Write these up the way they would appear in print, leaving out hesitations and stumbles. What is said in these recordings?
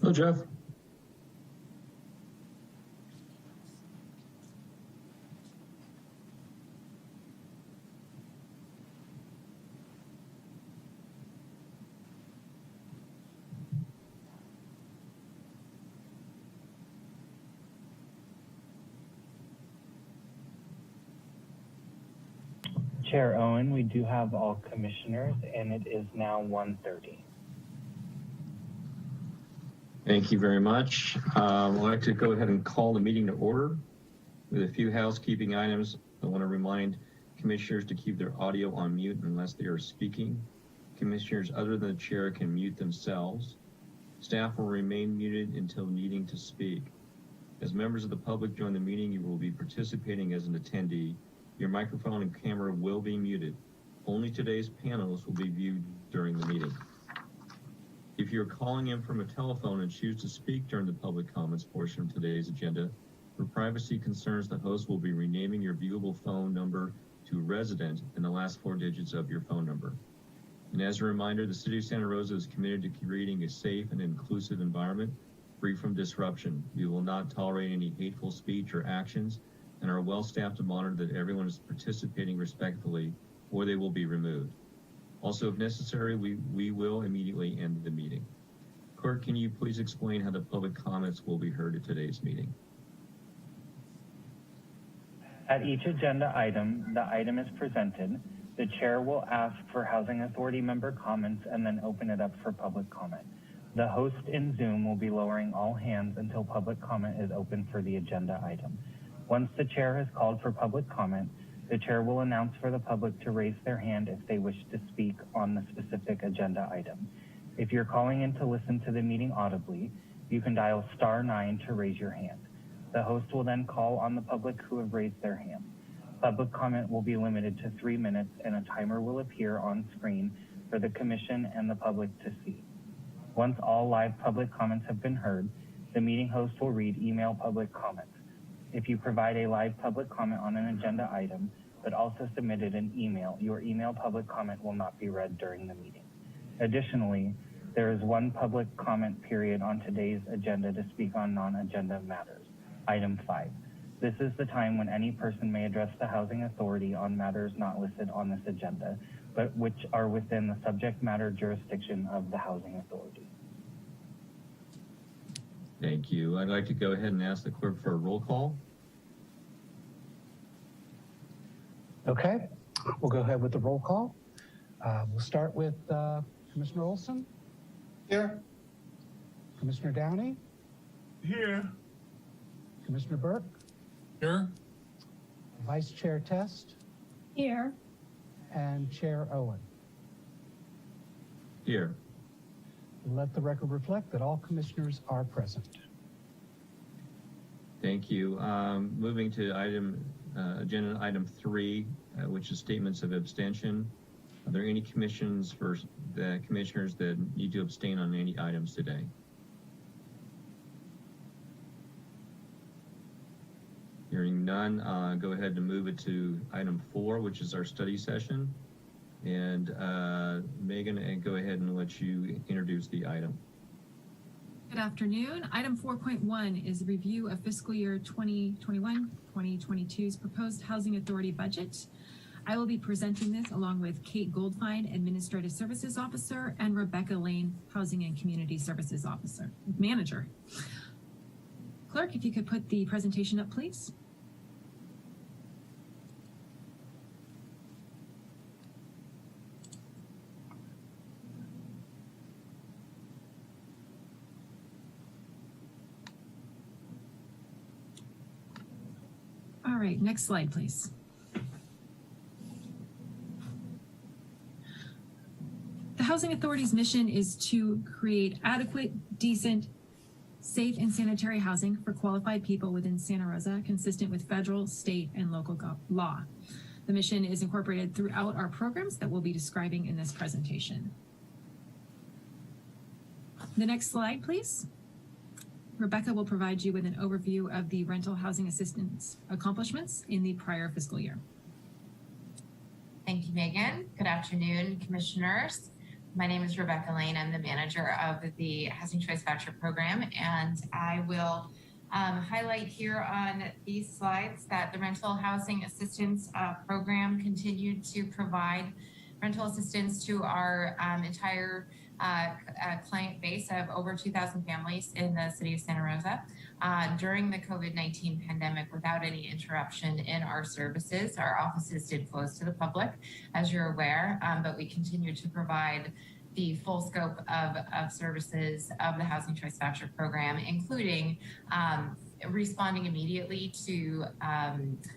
Hello, Jeff. Chair Owen, we do have all commissioners, and it is now 1:30. Thank you very much. I'd like to go ahead and call the meeting to order with a few housekeeping items. I want to remind commissioners to keep their audio on mute unless they are speaking. Commissioners other than the chair can mute themselves. Staff will remain muted until needing to speak. As members of the public join the meeting, you will be participating as an attendee. Your microphone and camera will be muted. Only today's panels will be viewed during the meeting. If you're calling in from a telephone and choose to speak during the public comments portion of today's agenda, for privacy concerns, the host will be renaming your viewable phone number to resident and the last 4 digits of your phone number. And as a reminder, the City of Santa Rosa is committed to creating a safe and inclusive environment free from disruption. We will not tolerate any hateful speech or actions and are well staffed to monitor that everyone is participating respectfully, or they will be removed. Also, if necessary, we will immediately end the meeting. Clerk, can you please explain how the public comments will be heard at today's meeting? At each agenda item, the item is presented. The chair will ask for Housing Authority member comments and then open it up for public comment. The host in Zoom will be lowering all hands until public comment is open for the agenda item. Once the chair has called for public comment, the chair will announce for the public to raise their hand if they wish to speak on the specific agenda item. If you're calling in to listen to the meeting audibly, you can dial *9 to raise your hand. The host will then call on the public who have raised their hand. Public comment will be limited to 3 minutes, and a timer will appear on screen for the commission and the public to see. Once all live public comments have been heard, the meeting host will read email public comments. If you provide a live public comment on an agenda item, but also submitted an email, your email public comment will not be read during the meeting. Additionally, there is 1 public comment period on today's agenda to speak on non-agenda matters. Item 5. This is the time when any person may address the Housing Authority on matters not listed on this agenda, but which are within the subject matter jurisdiction of the Housing Authority. Thank you. I'd like to go ahead and ask the clerk for a roll call. Okay, we'll go ahead with the roll call. We'll start with Commissioner Olson. Here. Commissioner Downey. Here. Commissioner Burke. Here. Vice Chair Test. Here. And Chair Owen. Here. Let the record reflect that all commissioners are present. Thank you. Moving to agenda item 3, which is statements of abstention. Are there any commissioners that need to abstain on any items today? Hearing none, go ahead and move it to item 4, which is our study session. And Megan, go ahead and let you introduce the item. Good afternoon. Item 4.1 is a review of fiscal year 2021-2022's proposed Housing Authority budget. I will be presenting this along with Kate Goldfine, Administrative Services Officer, and Rebecca Lane, Housing and Community Services Manager. Clerk, if you could put the presentation up, please. All right, next slide, please. The Housing Authority's mission is to create adequate, decent, safe, and sanitary housing for qualified people within Santa Rosa, consistent with federal, state, and local law. The mission is incorporated throughout our programs that we'll be describing in this presentation. The next slide, please. Rebecca will provide you with an overview of the rental housing assistance accomplishments in the prior fiscal year. Thank you, Megan. Good afternoon, commissioners. My name is Rebecca Lane. I'm the manager of the Housing Choice Voucher Program, and I will highlight here on these slides that the Rental Housing Assistance Program continued to provide rental assistance to our entire client base of over 2,000 families in the city of Santa Rosa during the COVID-19 pandemic without any interruption in our services. Our offices did close to the public, as you're aware, but we continue to provide the full scope of services of the Housing Choice Voucher Program, including responding immediately to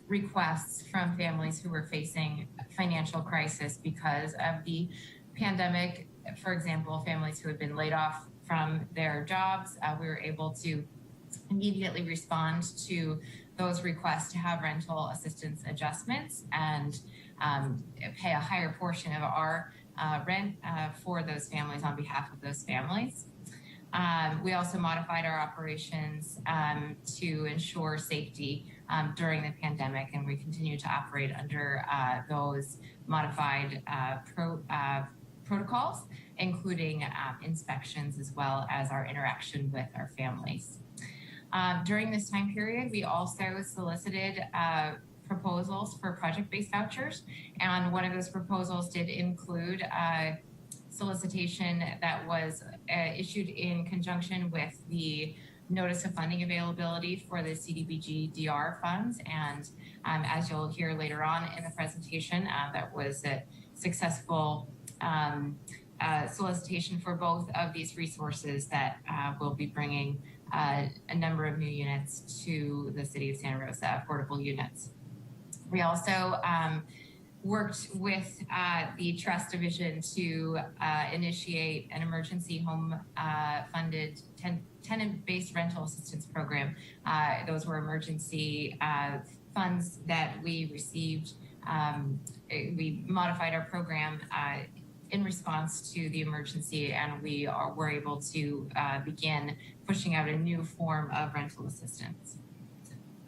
requests from families who were facing financial crisis because of the pandemic. For example, families who had been laid off from their jobs, we were able to immediately respond to those requests to have rental assistance adjustments and pay a higher portion of our rent for those families on behalf of those families. We also modified our operations to ensure safety during the pandemic, and we continue to operate under those modified protocols, including inspections as well as our interaction with our families. During this time period, we also solicited proposals for project-based vouchers, and one of those proposals did include solicitation that was issued in conjunction with the notice of funding availability for the Cdbg DR funds. And as you'll hear later on in the presentation, that was a successful solicitation for both of these resources that will be bringing a number of new units to the city of Santa Rosa, affordable units. We also worked with the Trust Division to initiate an emergency home funded tenant-based rental assistance program. Those were emergency funds that we received. We modified our program in response to the emergency, and we were able to begin pushing out a new form of rental assistance.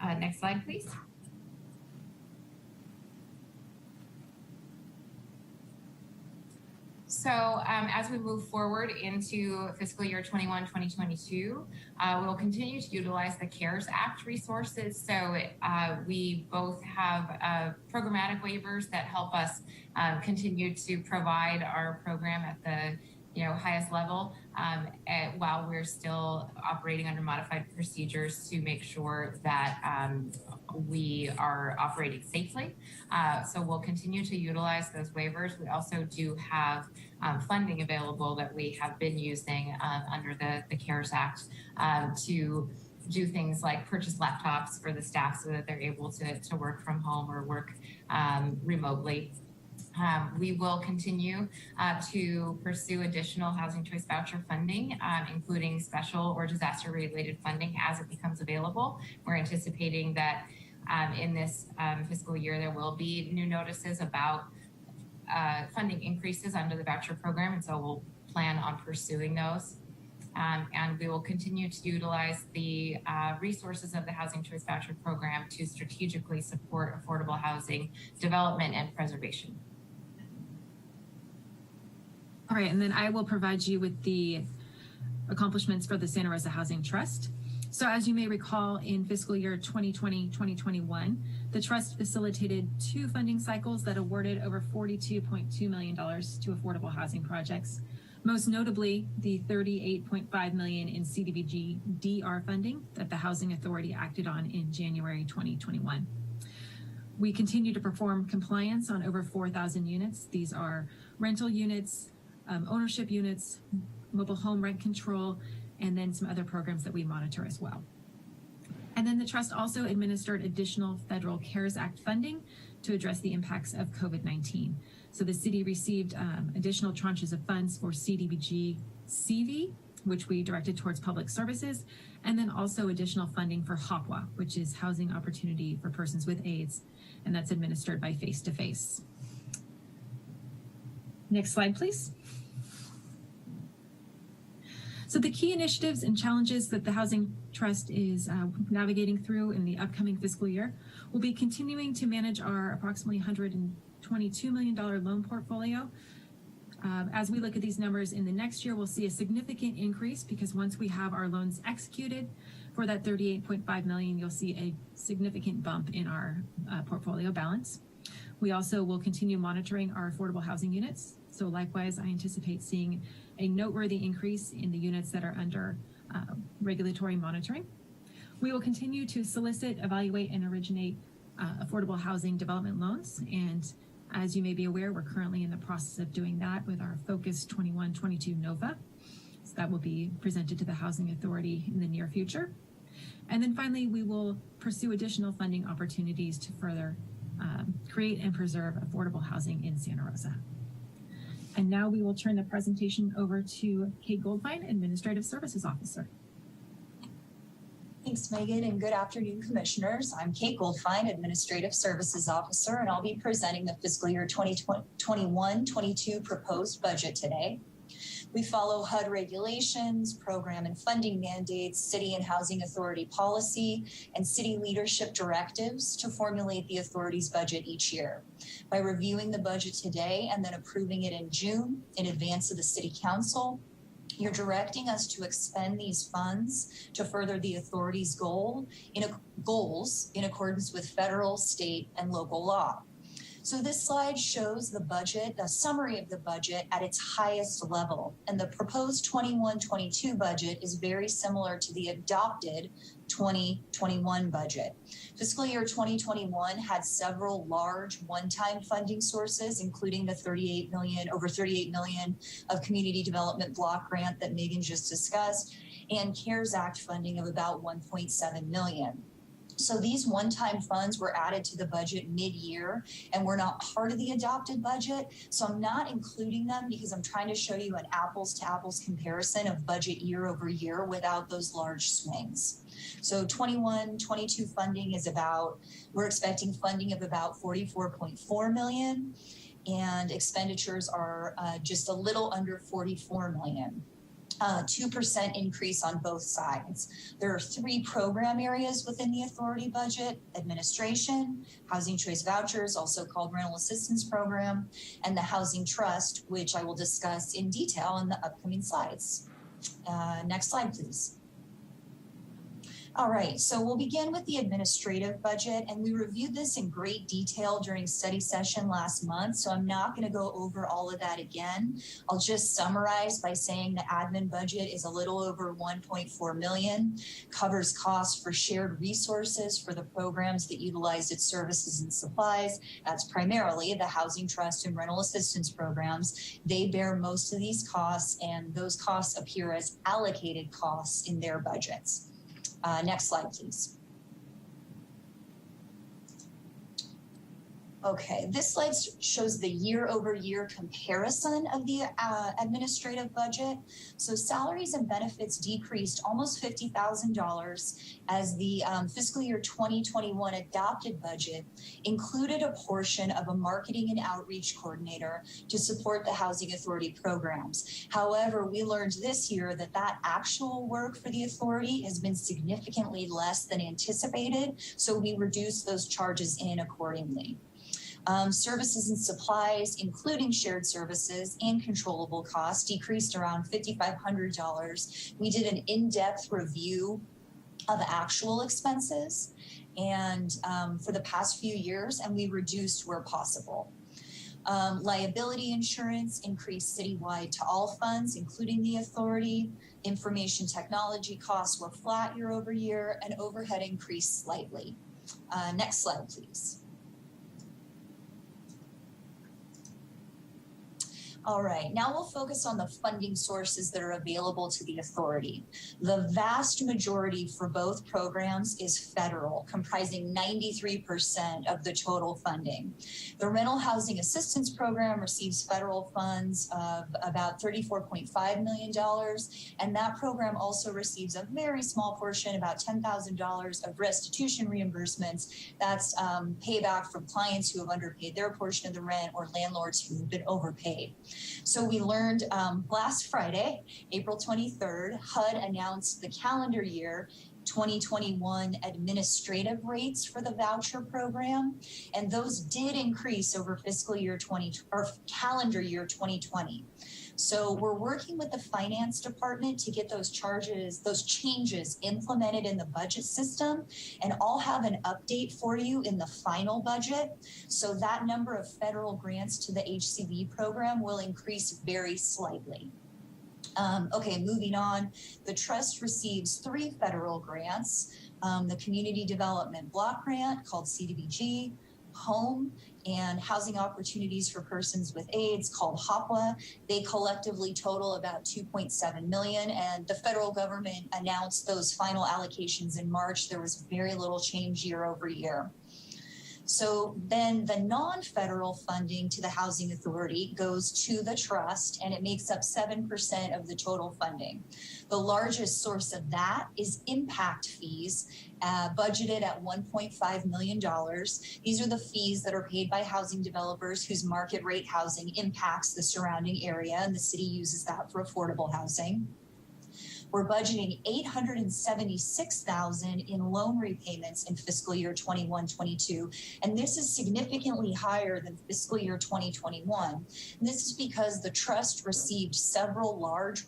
Next slide, please. So as we move forward into fiscal year 21-2022, we'll continue to utilize the CARES Act resources. So we both have programmatic waivers that help us continue to provide our program at the highest level while we're still operating under modified procedures to make sure that we are operating safely. So we'll continue to utilize those waivers. We also do have funding available that we have been using under the CARES Act to do things like purchase laptops for the staff so that they're able to work from home or work remotely. We will continue to pursue additional Housing Choice Voucher funding, including special or disaster-related funding as it becomes available. We're anticipating that in this fiscal year, there will be new notices about funding increases under the voucher program, and so we'll plan on pursuing those. And we will continue to utilize the resources of the Housing Choice Voucher program to strategically support affordable housing development and preservation. All right, and then I will provide you with the accomplishments for the Santa Rosa Housing Trust. So as you may recall, in fiscal year 2020-2021, the trust facilitated 2 funding cycles that awarded over $42.2 million to affordable housing projects. Most notably, the $38.5 million in Cdbg DR funding that the Housing Authority acted on in January 2021. We continue to perform compliance on over 4,000 units. These are rental units, ownership units, mobile home rent control, and then some other programs that we monitor as well. And then the trust also administered additional federal CARES Act funding to address the impacts of COVID-19. So the city received additional tranches of funds for Cdbg CV, which we directed towards public services, and then also additional funding for HOPWA, which is Housing Opportunity for Persons with AIDS, and that's administered by Face to Face. Next slide, please. So the key initiatives and challenges that the Housing Trust is navigating through in the upcoming fiscal year will be continuing to manage our approximately $122 million loan portfolio, As we look at these numbers in the next year, we'll see a significant increase because once we have our loans executed for that 38.5 million, you'll see a significant bump in our portfolio balance. We also will continue monitoring our affordable housing units. So likewise, I anticipate seeing a noteworthy increase in the units that are under regulatory monitoring. We will continue to solicit, evaluate, and originate affordable housing development loans. And as you may be aware, we're currently in the process of doing that with our Focus 21-22 NOVA. So that will be presented to the Housing Authority in the near future. And then finally, we will pursue additional funding opportunities to further create and preserve affordable housing in Santa Rosa. And now we will turn the presentation over to Kate Goldfine, Administrative Services Officer. Thanks, Megan, and good afternoon, Commissioners. I'm Kate Goldfine, Administrative Services Officer, and I'll be presenting the fiscal year 2021-22 proposed budget today. We follow HUD regulations, program and funding mandates, City and Housing Authority policy, and city leadership directives to formulate the authority's budget each year. By reviewing the budget today and then approving it in June in advance of the City Council, you're directing us to expend these funds to further the authority's goals in accordance with federal, state, and local law. So this slide shows the budget, the summary of the budget at its highest level. And the proposed 21-22 budget is very similar to the adopted 2021 budget. Fiscal year 2021 had several large one-time funding sources, including the over 38 million of community development block grant that Megan just discussed, and CARES Act funding of about 1.7 million. So these one-time funds were added to the budget mid-year and were not part of the adopted budget. So I'm not including them because I'm trying to show you an apples to apples comparison of budget year over year without those large swings. So 21-22 funding is we're expecting funding of about 44.4 million, and expenditures are just a little under 44 million. 2% increase on both sides. There are 3 program areas within the authority budget: administration, housing choice vouchers, also called rental assistance program, and the housing trust, which I will discuss in detail in the upcoming slides. Next slide, please. All right, so we'll begin with the administrative budget, and we reviewed this in great detail during study session last month, so I'm not going to go over all of that again. I'll just summarize by saying the admin budget is a little over 1.4 million, covers costs for shared resources for the programs that utilize its services and supplies. That's primarily the housing trust and rental assistance programs. They bear most of these costs, and those costs appear as allocated costs in their budgets. Next slide, please. Okay, this slide shows the year-over-year comparison of the administrative budget. So salaries and benefits decreased almost $50,000 as the fiscal year 2021 adopted budget included a portion of a marketing and outreach coordinator to support the Housing Authority programs. However, we learned this year that actual work for the authority has been significantly less than anticipated, so we reduced those charges in accordingly. Services and supplies, including shared services and controllable costs, decreased around $5,500. We did an in-depth review of actual expenses and for the past few years, and we reduced where possible. Liability insurance increased citywide to all funds, including the authority. Information technology costs were flat year over year, and overhead increased slightly. Next slide, please. All right, now we'll focus on the funding sources that are available to the authority. The vast majority for both programs is federal, comprising 93% of the total funding. The Rental Housing Assistance Program receives federal funds of about $34.5 million, and that program also receives a very small portion, about $10,000 of restitution reimbursements. That's payback from clients who have underpaid their portion of the rent or landlords who have been overpaid. So we learned last Friday, April 23rd, HUD announced the calendar year 2021 administrative rates for the voucher program, and those did increase over fiscal year 20 or calendar year 2020. So we're working with the finance department to get those changes implemented in the budget system, and I'll have an update for you in the final budget. So that number of federal grants to the HCV program will increase very slightly. Okay, moving on. The trust receives 3 federal grants. The Community Development Block Grant called Cdbg, Home, and Housing Opportunities for Persons with AIDS called HOPWA. They collectively total about $2.7 million, and the federal government announced those final allocations in March. There was very little change year over year. So then the non-federal funding to the Housing Authority goes to the trust, and it makes up 7% of the total funding. The largest source of that is impact fees, budgeted at $1.5 million. These are the fees that are paid by housing developers whose market rate housing impacts the surrounding area, and the city uses that for affordable housing. We're budgeting $876,000 in loan repayments in fiscal year 21-22, and this is significantly higher than fiscal year 2021. And this is because the trust received several large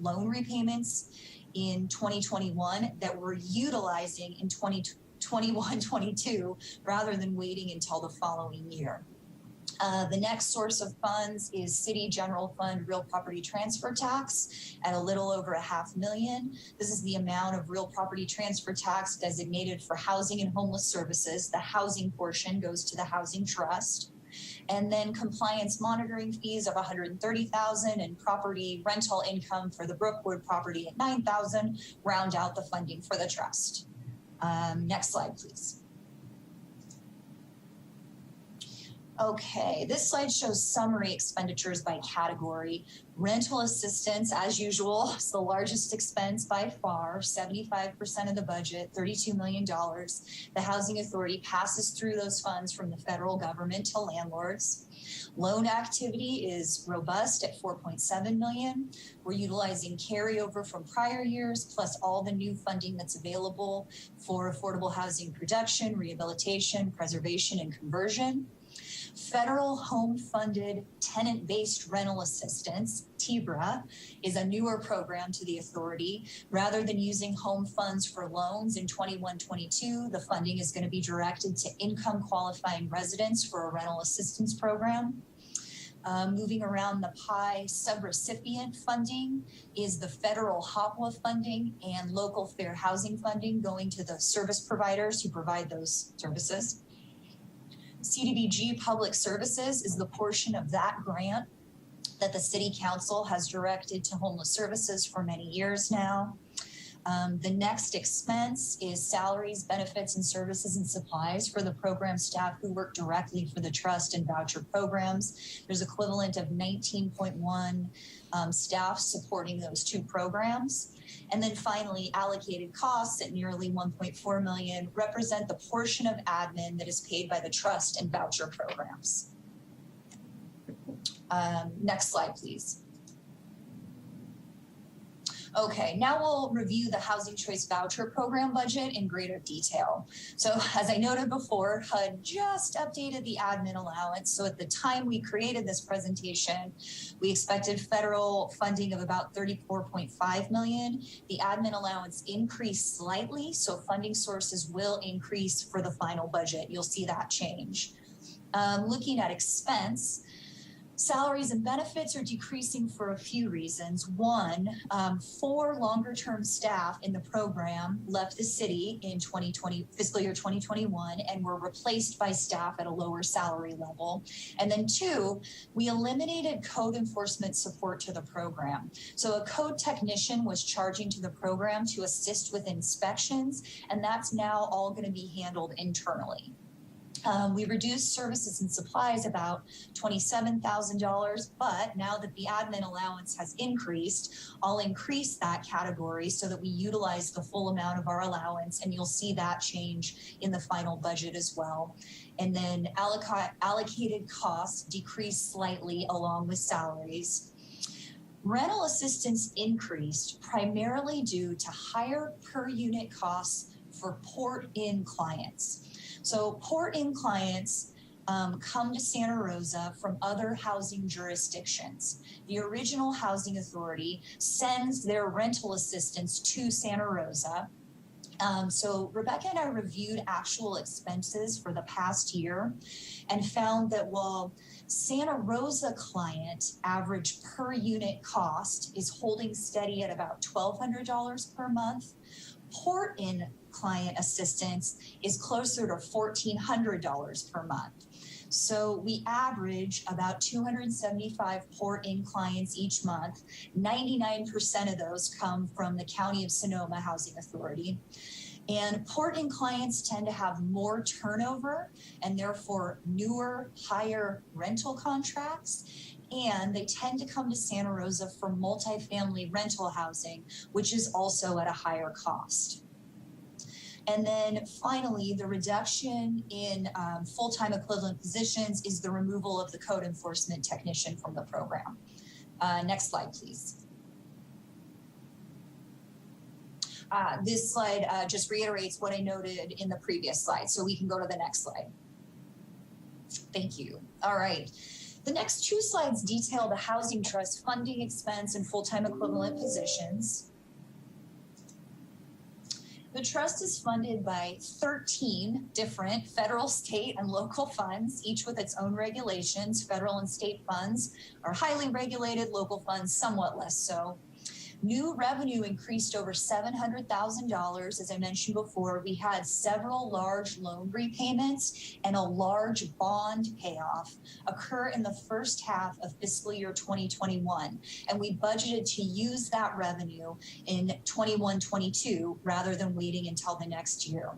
loan repayments in 2021 that we're utilizing in 2021-22 rather than waiting until the following year. The next source of funds is City General Fund Real Property Transfer Tax at a little over $500,000. This is the amount of real property transfer tax designated for housing and homeless services. The housing portion goes to the Housing Trust. And then compliance monitoring fees of $130,000 and property rental income for the Brookwood property at $9,000 round out the funding for the trust. Next slide, please. Okay, this slide shows summary expenditures by category. Rental assistance, as usual, is the largest expense by far, 75% of the budget, $32 million. The Housing Authority passes through those funds from the federal government to landlords. Loan activity is robust at $4.7 million. We're utilizing carryover from prior years, plus all the new funding that's available for affordable housing production, rehabilitation, preservation, and conversion. Federal home-funded tenant-based rental assistance, TBRA, is a newer program to the authority. Rather than using home funds for loans in 21-22, the funding is going to be directed to income qualifying residents for a rental assistance program. Moving around the pie, subrecipient funding is the federal HOPWA funding and local fair housing funding going to the service providers who provide those services. Cdbg Public Services is the portion of that grant that the City Council has directed to homeless services for many years now. The next expense is salaries, benefits, and services and supplies for the program staff who work directly for the trust and voucher programs. There's equivalent of 19.1 staff supporting those 2 programs. And then finally, allocated costs at nearly $1.4 million represent the portion of admin that is paid by the trust and voucher programs. Next slide, please. Okay, now we'll review the Housing Choice Voucher Program budget in greater detail. So as I noted before, HUD just updated the admin allowance. So at the time we created this presentation, we expected federal funding of about $34.5 million. The admin allowance increased slightly, so funding sources will increase for the final budget. You'll see that change. Looking at expense, salaries and benefits are decreasing for a few reasons. One, 4 longer-term staff in the program left the city in fiscal year 2021 and were replaced by staff at a lower salary level. And then 2, we eliminated code enforcement support to the program. So a code technician was charging to the program to assist with inspections, and that's now all going to be handled internally. We reduced services and supplies about $27,000, but now that the admin allowance has increased, I'll increase that category so that we utilize the full amount of our allowance, and you'll see that change in the final budget as well. And then allocated costs decreased slightly along with salaries. Rental assistance increased primarily due to higher per unit costs for port-in clients. So port-in clients come to Santa Rosa from other housing jurisdictions. The original housing authority sends their rental assistance to Santa Rosa. So Rebecca and I reviewed actual expenses for the past year and found that while Santa Rosa client average per unit cost is holding steady at about $1,200 per month, port-in client assistance is closer to $1,400 per month. So we average about 275 port-in clients each month. 99% of those come from the County of Sonoma Housing Authority. And port-in clients tend to have more turnover and therefore newer, higher rental contracts. And they tend to come to Santa Rosa for multifamily rental housing, which is also at a higher cost. And then finally, the reduction in full-time equivalent positions is the removal of the code enforcement technician from the program. Next slide, please. This slide just reiterates what I noted in the previous slide, so we can go to the next slide. Thank you. All right. The next two slides detail the Housing Trust funding expense and full-time equivalent positions. The trust is funded by 13 different federal, state, and local funds, each with its own regulations. Federal and state funds are highly regulated, local funds somewhat less so. New revenue increased over $700,000. As I mentioned before, we had several large loan repayments and a large bond payoff occur in the first half of fiscal year 2021. And we budgeted to use that revenue in 21-22 rather than waiting until the next year.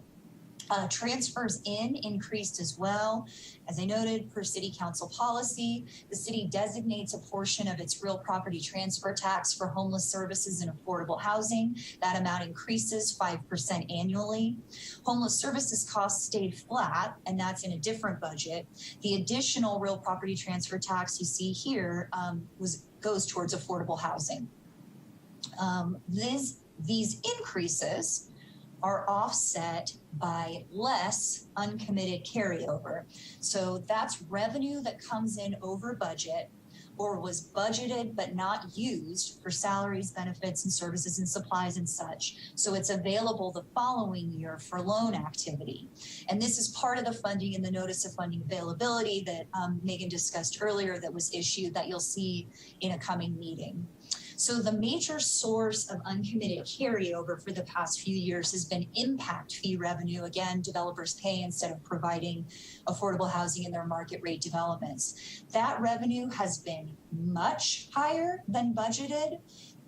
Transfers in increased as well. As I noted, per city council policy, the city designates a portion of its real property transfer tax for homeless services and affordable housing. That amount increases 5% annually. Homeless services costs stayed flat, and that's in a different budget. The additional real property transfer tax you see here goes towards affordable housing. These increases are offset by less uncommitted carryover. So that's revenue that comes in over budget or was budgeted but not used for salaries, benefits, and services and supplies and such. So it's available the following year for loan activity. And this is part of the funding in the notice of funding availability that Megan discussed earlier that was issued that you'll see in a coming meeting. So the major source of uncommitted carryover for the past few years has been impact fee revenue. Again, developers pay instead of providing affordable housing in their market rate developments. That revenue has been much higher than budgeted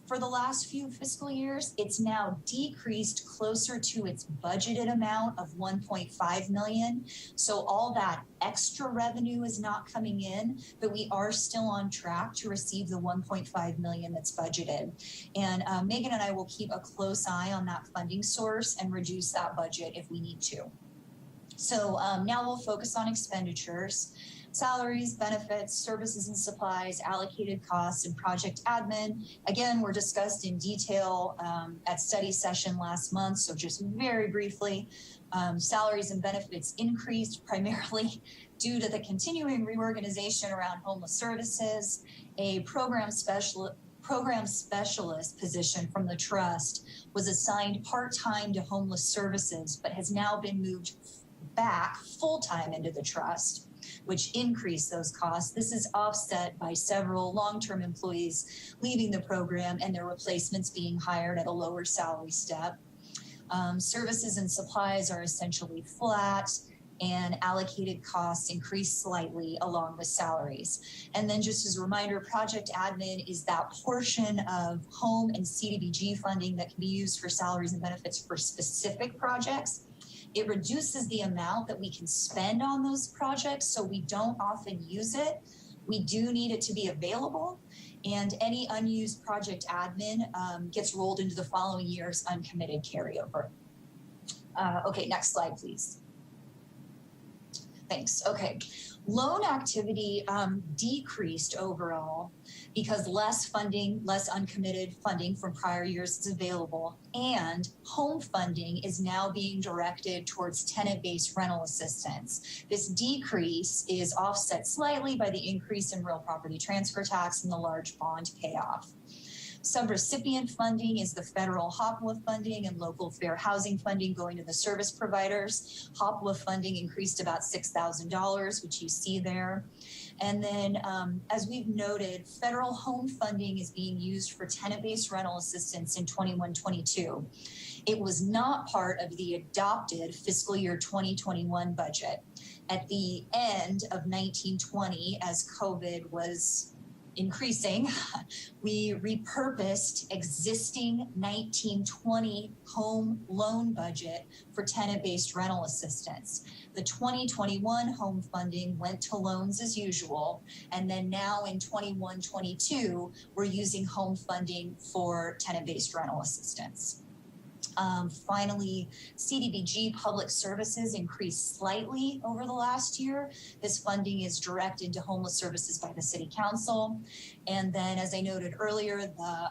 for the last few fiscal years. It's now decreased closer to its budgeted amount of $1.5 million. So all that extra revenue is not coming in, but we are still on track to receive the $1.5 million that's budgeted. And Megan and I will keep a close eye on that funding source and reduce that budget if we need to. So now we'll focus on expenditures. Salaries, benefits, services and supplies, allocated costs, and project admin. Again, were discussed in detail at study session last month. So just very briefly, salaries and benefits increased primarily due to the continuing reorganization around homeless services. A program specialist position from the trust was assigned part-time to homeless services, but has now been moved back full-time into the trust, which increased those costs. This is offset by several long-term employees leaving the program and their replacements being hired at a lower salary step. Services and supplies are essentially flat, and allocated costs increase slightly along with salaries. And then just as a reminder, project admin is that portion of home and Cdbg funding that can be used for salaries and benefits for specific projects. It reduces the amount that we can spend on those projects, so we don't often use it. We do need it to be available, and any unused project admin gets rolled into the following year's uncommitted carryover. Okay, next slide, please. Thanks. Okay. Loan activity decreased overall because less funding, less uncommitted funding from prior years is available, and home funding is now being directed towards tenant-based rental assistance. This decrease is offset slightly by the increase in real property transfer tax and the large bond payoff. Subrecipient funding is the federal HOPWA funding and local fair housing funding going to the service providers. HOPWA funding increased about $6,000, which you see there. And then, as we've noted, federal home funding is being used for tenant-based rental assistance in 21-22. It was not part of the adopted fiscal year 2021 budget. At the end of 1920, as COVID was increasing, we repurposed existing 1920 home loan budget for tenant-based rental assistance. The 2021 home funding went to loans as usual, and then now in 21-22, we're using home funding for tenant-based rental assistance. Finally, Cdbg public services increased slightly over the last year. This funding is directed to homeless services by the City Council. And then, as I noted earlier, the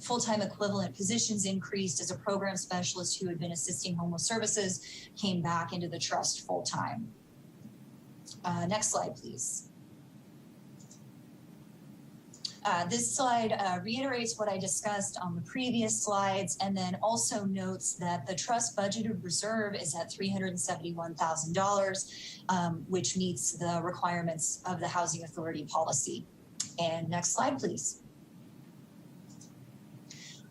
full-time equivalent positions increased as a program specialist who had been assisting homeless services came back into the trust full-time. Next slide, please. This slide reiterates what I discussed on the previous slides, and then also notes that the trust budgeted reserve is at $371,000, which meets the requirements of the Housing Authority policy. And next slide, please.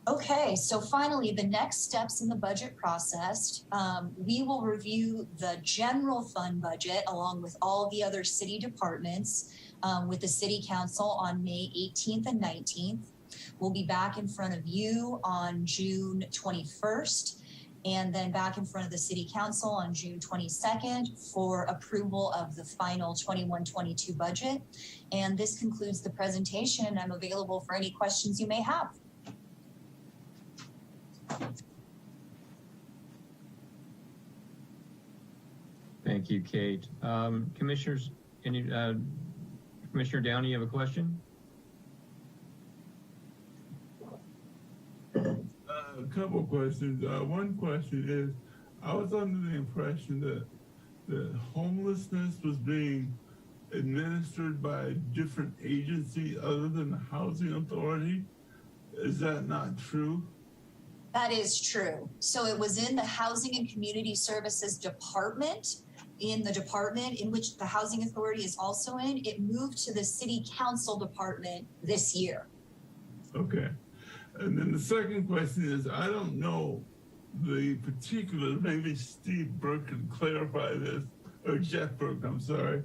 Okay, so finally, the next steps in the budget process, we will review the general fund budget along with all the other city departments with the City Council on May 18th and 19th. We'll be back in front of you on June 21st, and then back in front of the City Council on June 22nd for approval of the final 21-22 budget. And this concludes the presentation, and I'm available for any questions you may have. Thank you, Kate. Commissioners, Commissioner Downey, you have a question? A couple of questions. One question is, I was under the impression that homelessness was being administered by a different agency other than the Housing Authority. Is that not true? That is true. So it was in the Housing and Community Services Department, in the department in which the Housing Authority is also in. It moved to the City Council Department this year. Okay. And then the second question is, I don't know the particular, maybe Steve Burke can clarify this, or Jeff Burke, I'm sorry.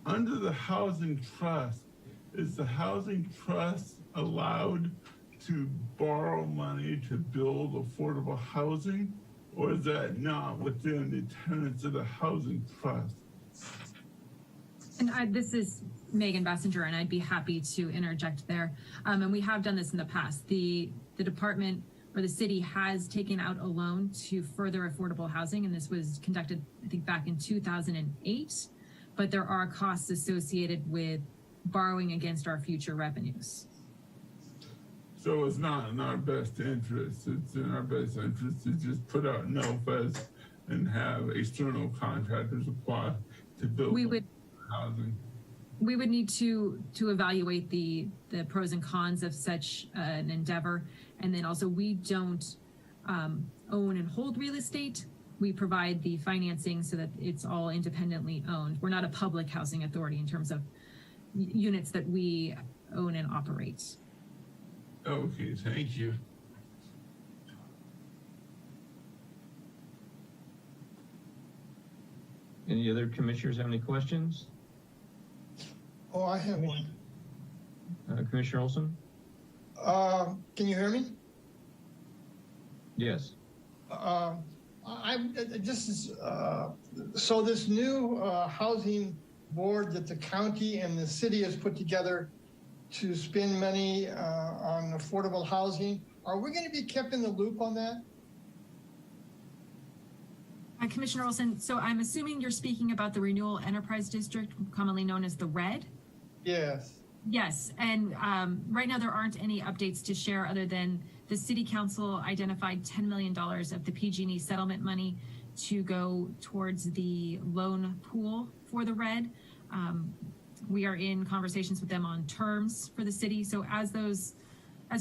Under the Housing Trust, is the Housing Trust allowed to borrow money to build affordable housing, or is that not within the tenets of the Housing Trust? And this is Megan Bassinger, and I'd be happy to interject there. And we have done this in the past. The department or the city has taken out a loan to further affordable housing, and this was conducted, I think, back in 2008. But there are costs associated with borrowing against our future revenues. So it's not in our best interest. It's in our best interest to just put out no feds and have external contractors apply to build housing. We would need to evaluate the pros and cons of such an endeavor. And then also, we don't own and hold real estate. We provide the financing so that it's all independently owned. We're not a public housing authority in terms of units that we own and operate. Okay, thank you. Any other commissioners have any questions? Oh, I have one. Commissioner Olson? Can you hear me? Yes. So this new housing board that the county and the city has put together to spend money on affordable housing, are we going to be kept in the loop on that? Commissioner Olson, so I'm assuming you're speaking about the Renewal Enterprise District, commonly known as the RED? Yes. Yes, and right now there aren't any updates to share other than the City Council identified $10 million of the PG&E settlement money to go towards the loan pool for the RED. We are in conversations with them on terms for the city. So as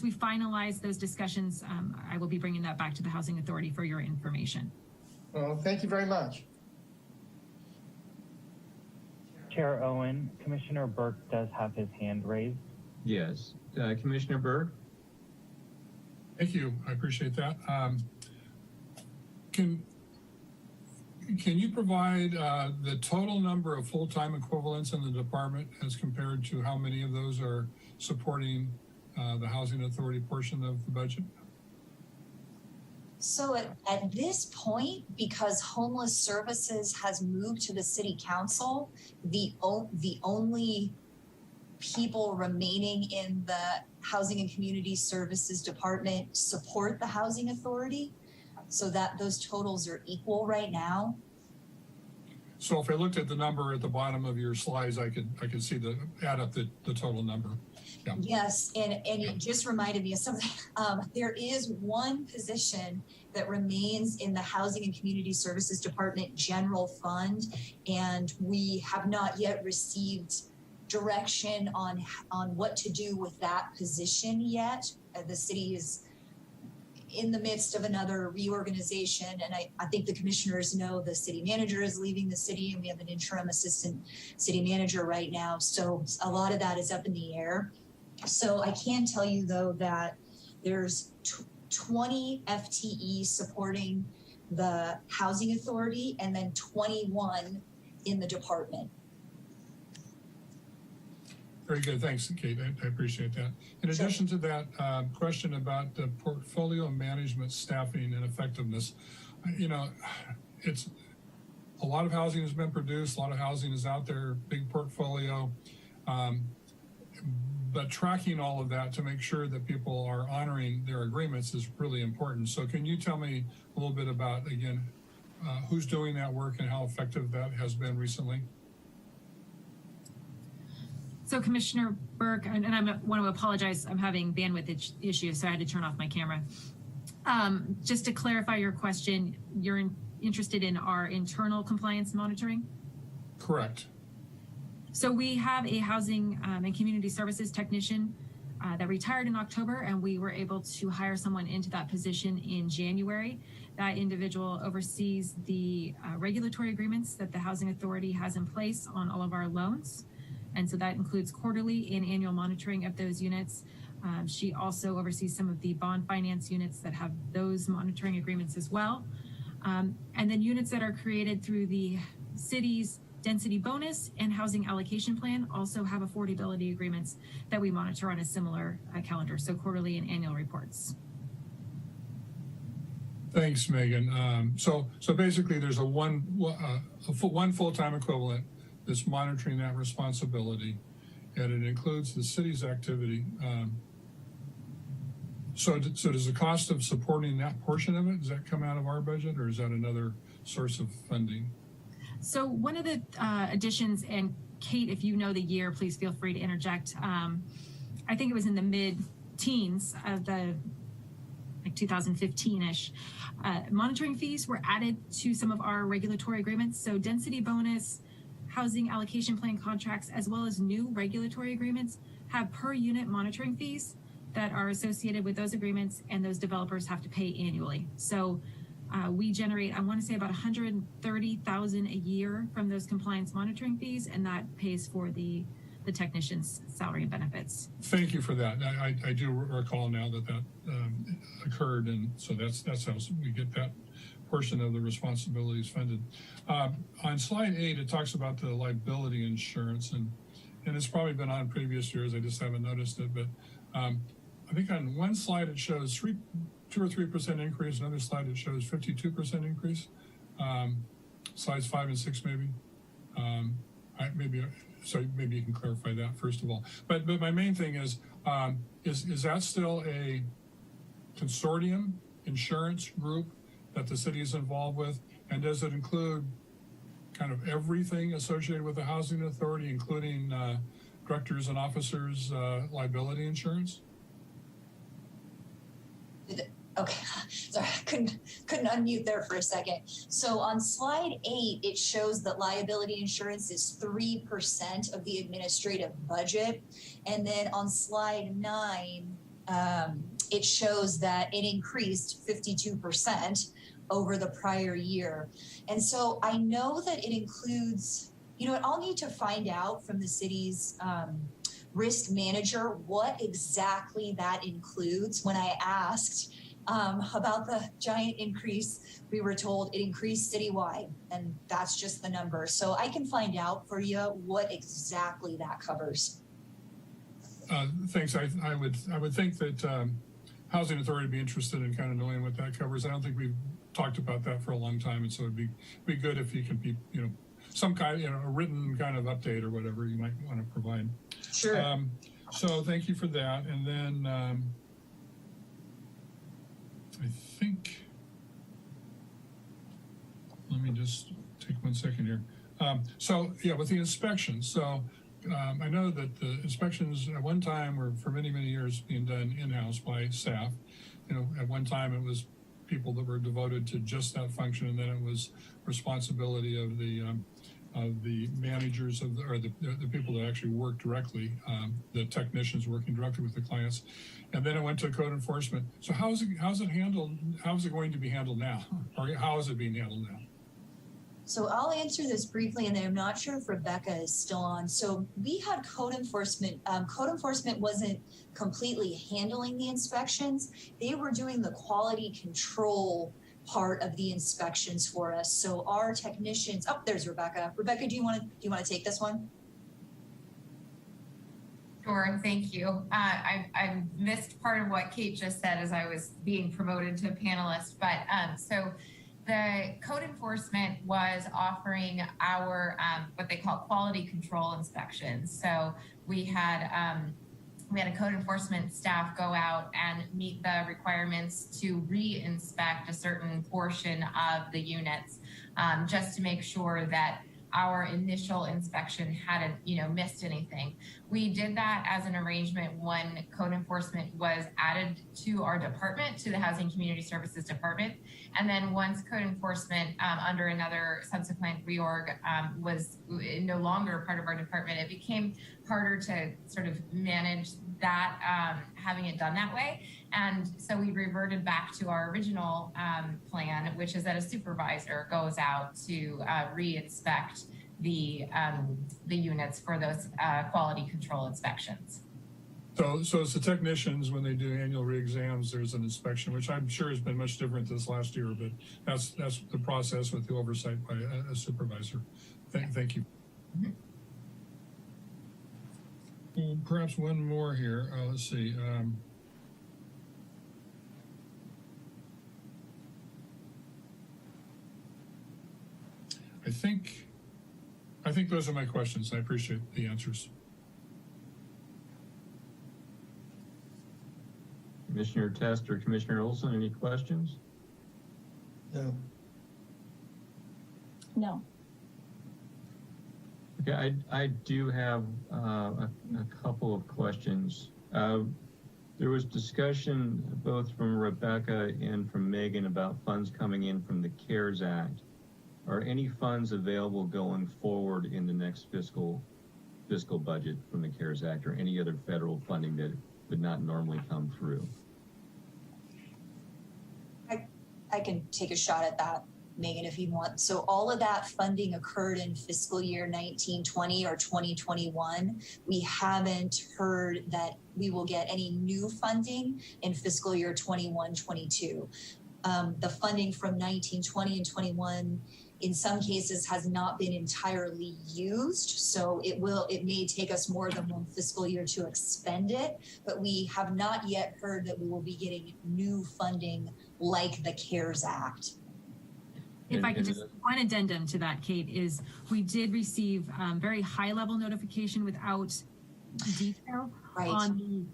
we finalize those discussions, I will be bringing that back to the Housing Authority for your information. Well, thank you very much. Chair Owen, Commissioner Burke does have his hand raised. Yes. Commissioner Burke? Thank you. I appreciate that. Can you provide the total number of full-time equivalents in the department as compared to how many of those are supporting the Housing Authority portion of the budget? So at this point, because Homeless Services has moved to the City Council, the only people remaining in the Housing and Community Services Department support the Housing Authority, so that those totals are equal right now. So if I looked at the number at the bottom of your slides, I could see add up the total number. Yeah. Yes, and it just reminded me of something. There is one position that remains in the Housing and Community Services Department General Fund, and we have not yet received direction on what to do with that position yet. The city is in the midst of another reorganization, and I think the commissioners know the city manager is leaving the city, and we have an interim assistant city manager right now. So a lot of that is up in the air. So I can tell you though that there's 20 FTE supporting the Housing Authority and then 21 in the department. Very good. Thanks, Kate. I appreciate that. In addition to that, question about the portfolio management staffing and effectiveness. You know, it's a lot of housing has been produced, a lot of housing is out there, big portfolio. But tracking all of that to make sure that people are honoring their agreements is really important. So can you tell me a little bit about, again, who's doing that work and how effective that has been recently? So Commissioner Burke, and I want to apologize, I'm having bandwidth issues, so I had to turn off my camera. Just to clarify your question, you're interested in our internal compliance monitoring? Correct. So we have a housing and community services technician that retired in October, and we were able to hire someone into that position in January. That individual oversees the regulatory agreements that the Housing Authority has in place on all of our loans. And so that includes quarterly and annual monitoring of those units. She also oversees some of the bond finance units that have those monitoring agreements as well. And then units that are created through the city's density bonus and housing allocation plan also have affordability agreements that we monitor on a similar calendar, so quarterly and annual reports. Thanks, Megan. So basically there's one full-time equivalent that's monitoring that responsibility, and it includes the city's activity. So does the cost of supporting that portion of it, does that come out of our budget, or is that another source of funding? So one of the additions, and Kate, if you know the year, please feel free to interject. I think it was in the mid-teens of the 2015-ish. Monitoring fees were added to some of our regulatory agreements. So density bonus, housing allocation plan contracts, as well as new regulatory agreements have per unit monitoring fees that are associated with those agreements, and those developers have to pay annually. So we generate, I want to say, about $130,000 a year from those compliance monitoring fees, and that pays for the technician's salary and benefits. Thank you for that. I do recall now that occurred, and so that's how we get that portion of the responsibilities funded. On slide 8, it talks about the liability insurance, and it's probably been on previous years. I just haven't noticed it, but I think on one slide it shows 2 or 3% increase. Another slide it shows 52% increase. Slides 5 and 6 maybe. Maybe you can clarify that first of all. But my main thing is that still a consortium insurance group that the city is involved with? And does it include kind of everything associated with the housing authority, including directors and officers' liability insurance? Okay, sorry, I couldn't unmute there for a second. So on slide 8, it shows that liability insurance is 3% of the administrative budget. And then on slide 9, it shows that it increased 52% over the prior year. And so I know that it includes, you know, I'll need to find out from the city's risk manager what exactly that includes. When I asked about the giant increase, we were told it increased citywide, and that's just the number. So I can find out for you what exactly that covers. Thanks. I would think that Housing Authority would be interested in kind of knowing what that covers. I don't think we've talked about that for a long time, and so it'd be good if you can be, you know, some kind, you know, a written kind of update or whatever you might want to provide. Sure. So thank you for that. And then I think, let me just take 1 second here. So yeah, with the inspections. So I know that the inspections at one time were for many, many years being done in-house by staff. You know, at one time it was people that were devoted to just that function, and then it was responsibility of the managers of or the people that actually work directly, the technicians working directly with the clients, and then it went to code enforcement. So how's it handled? How's it going to be handled now, or how is it being handled now? So I'll answer this briefly, and then I'm not sure if Rebecca is still on. So we had code enforcement. Code enforcement wasn't completely handling the inspections. They were doing the quality control part of the inspections for us. So our technicians, oh, there's Rebecca. Rebecca, do you want to take this one? Sure, thank you. I missed part of what Kate just said as I was being promoted to panelist, but so the code enforcement was offering our what they call quality control inspections. So we had a code enforcement staff go out and meet the requirements to re-inspect a certain portion of the units, just to make sure that our initial inspection hadn't, you know, missed anything. We did that as an arrangement when code enforcement was added to our department, to the Housing Community Services Department. And then once code enforcement under another subsequent reorg was no longer part of our department, it became harder to sort of manage that, having it done that way. And so we reverted back to our original plan, which is that a supervisor goes out to re-inspect the units for those quality control inspections. So it's the technicians, when they do annual re-exams, there's an inspection, which I'm sure has been much different this last year, but that's the process with the oversight by a supervisor. Thank you. Mm-hmm. Well, perhaps one more here. Let's see. I think those are my questions. I appreciate the answers. Commissioner Test or Commissioner Olson, any questions? No. No. Okay, I do have a couple of questions. There was discussion both from Rebecca and from Megan about funds coming in from the CARES Act. Are any funds available going forward in the next fiscal budget from the CARES Act, or any other federal funding that would not normally come through? I can take a shot at that, Megan, if you want. So all of that funding occurred in fiscal year 1920 or 2021. We haven't heard that we will get any new funding in fiscal year 21-22. The funding from 1920 and 21 in some cases has not been entirely used. So it may take us more than one fiscal year to expend it, but we have not yet heard that we will be getting new funding like the CARES Act. If I could just, one addendum to that, Kate, is we did receive very high level notification without detail Right. on the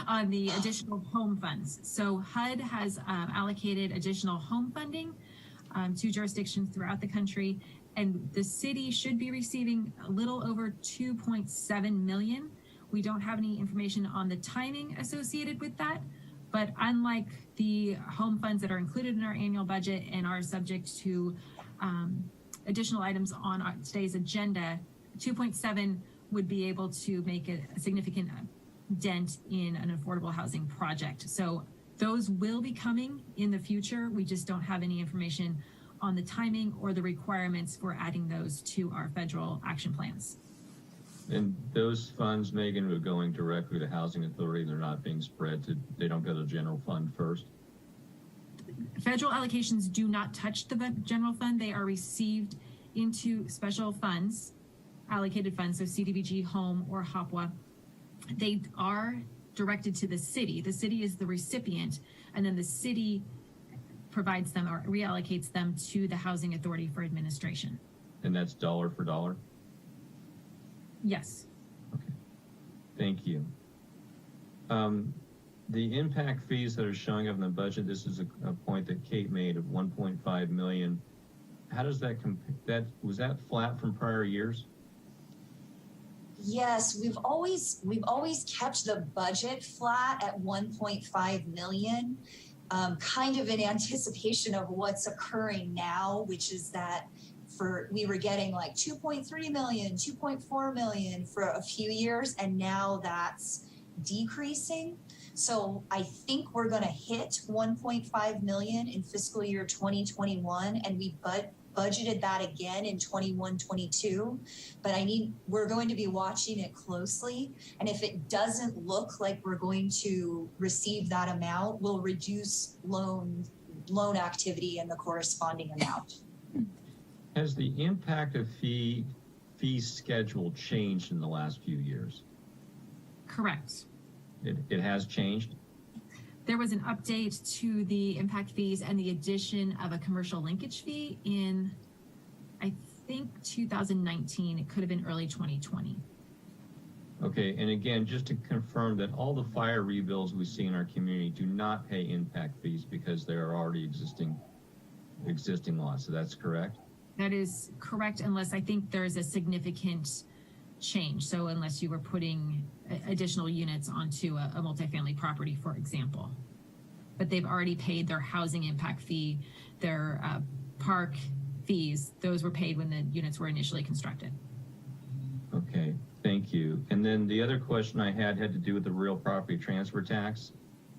on the additional home funds. So HUD has allocated additional home funding to jurisdictions throughout the country, and the city should be receiving a little over 2.7 million. We don't have any information on the timing associated with that, but unlike the home funds that are included in our annual budget and are subject to additional items on today's agenda, 2.7 would be able to make a significant dent in an affordable housing project. So those will be coming in the future. We just don't have any information on the timing or the requirements for adding those to our federal action plans. And those funds, Megan, are going directly to Housing Authority. They're not being spread to, they don't go to the general fund first? Federal allocations do not touch the general fund. They are received into special funds, allocated funds, so Cdbg, Home, or HOPWA. They are directed to the city. The city is the recipient, and then the city provides them or reallocates them to the Housing Authority for administration. And that's dollar for dollar? Yes. Okay, thank you. The impact fees that are showing up in the budget, this is a point that Kate made of 1.5 million. How does that compare? Was that flat from prior years? Yes, we've always kept the budget flat at 1.5 million, kind of in anticipation of what's occurring now, which is that we were getting like 2.3 million, 2.4 million for a few years, and now that's decreasing. So I think we're going to hit 1.5 million in fiscal year 2021, and we budgeted that again in 21-22, but we're going to be watching it closely, and if it doesn't look like we're going to receive that amount, we'll reduce loan activity in the corresponding amount. Has the impact of fee schedule changed in the last few years? Correct. It has changed? There was an update to the impact fees and the addition of a commercial linkage fee in, I think, 2019. It could have been early 2020. Okay, and again, just to confirm that all the fire rebuilds we see in our community do not pay impact fees because they are already existing lots. So that's correct? That is correct, unless I think there's a significant change. So unless you were putting additional units onto a multifamily property, for example. But they've already paid their housing impact fee, their park fees. Those were paid when the units were initially constructed. Okay, thank you. And then the other question I had to do with the real property transfer tax.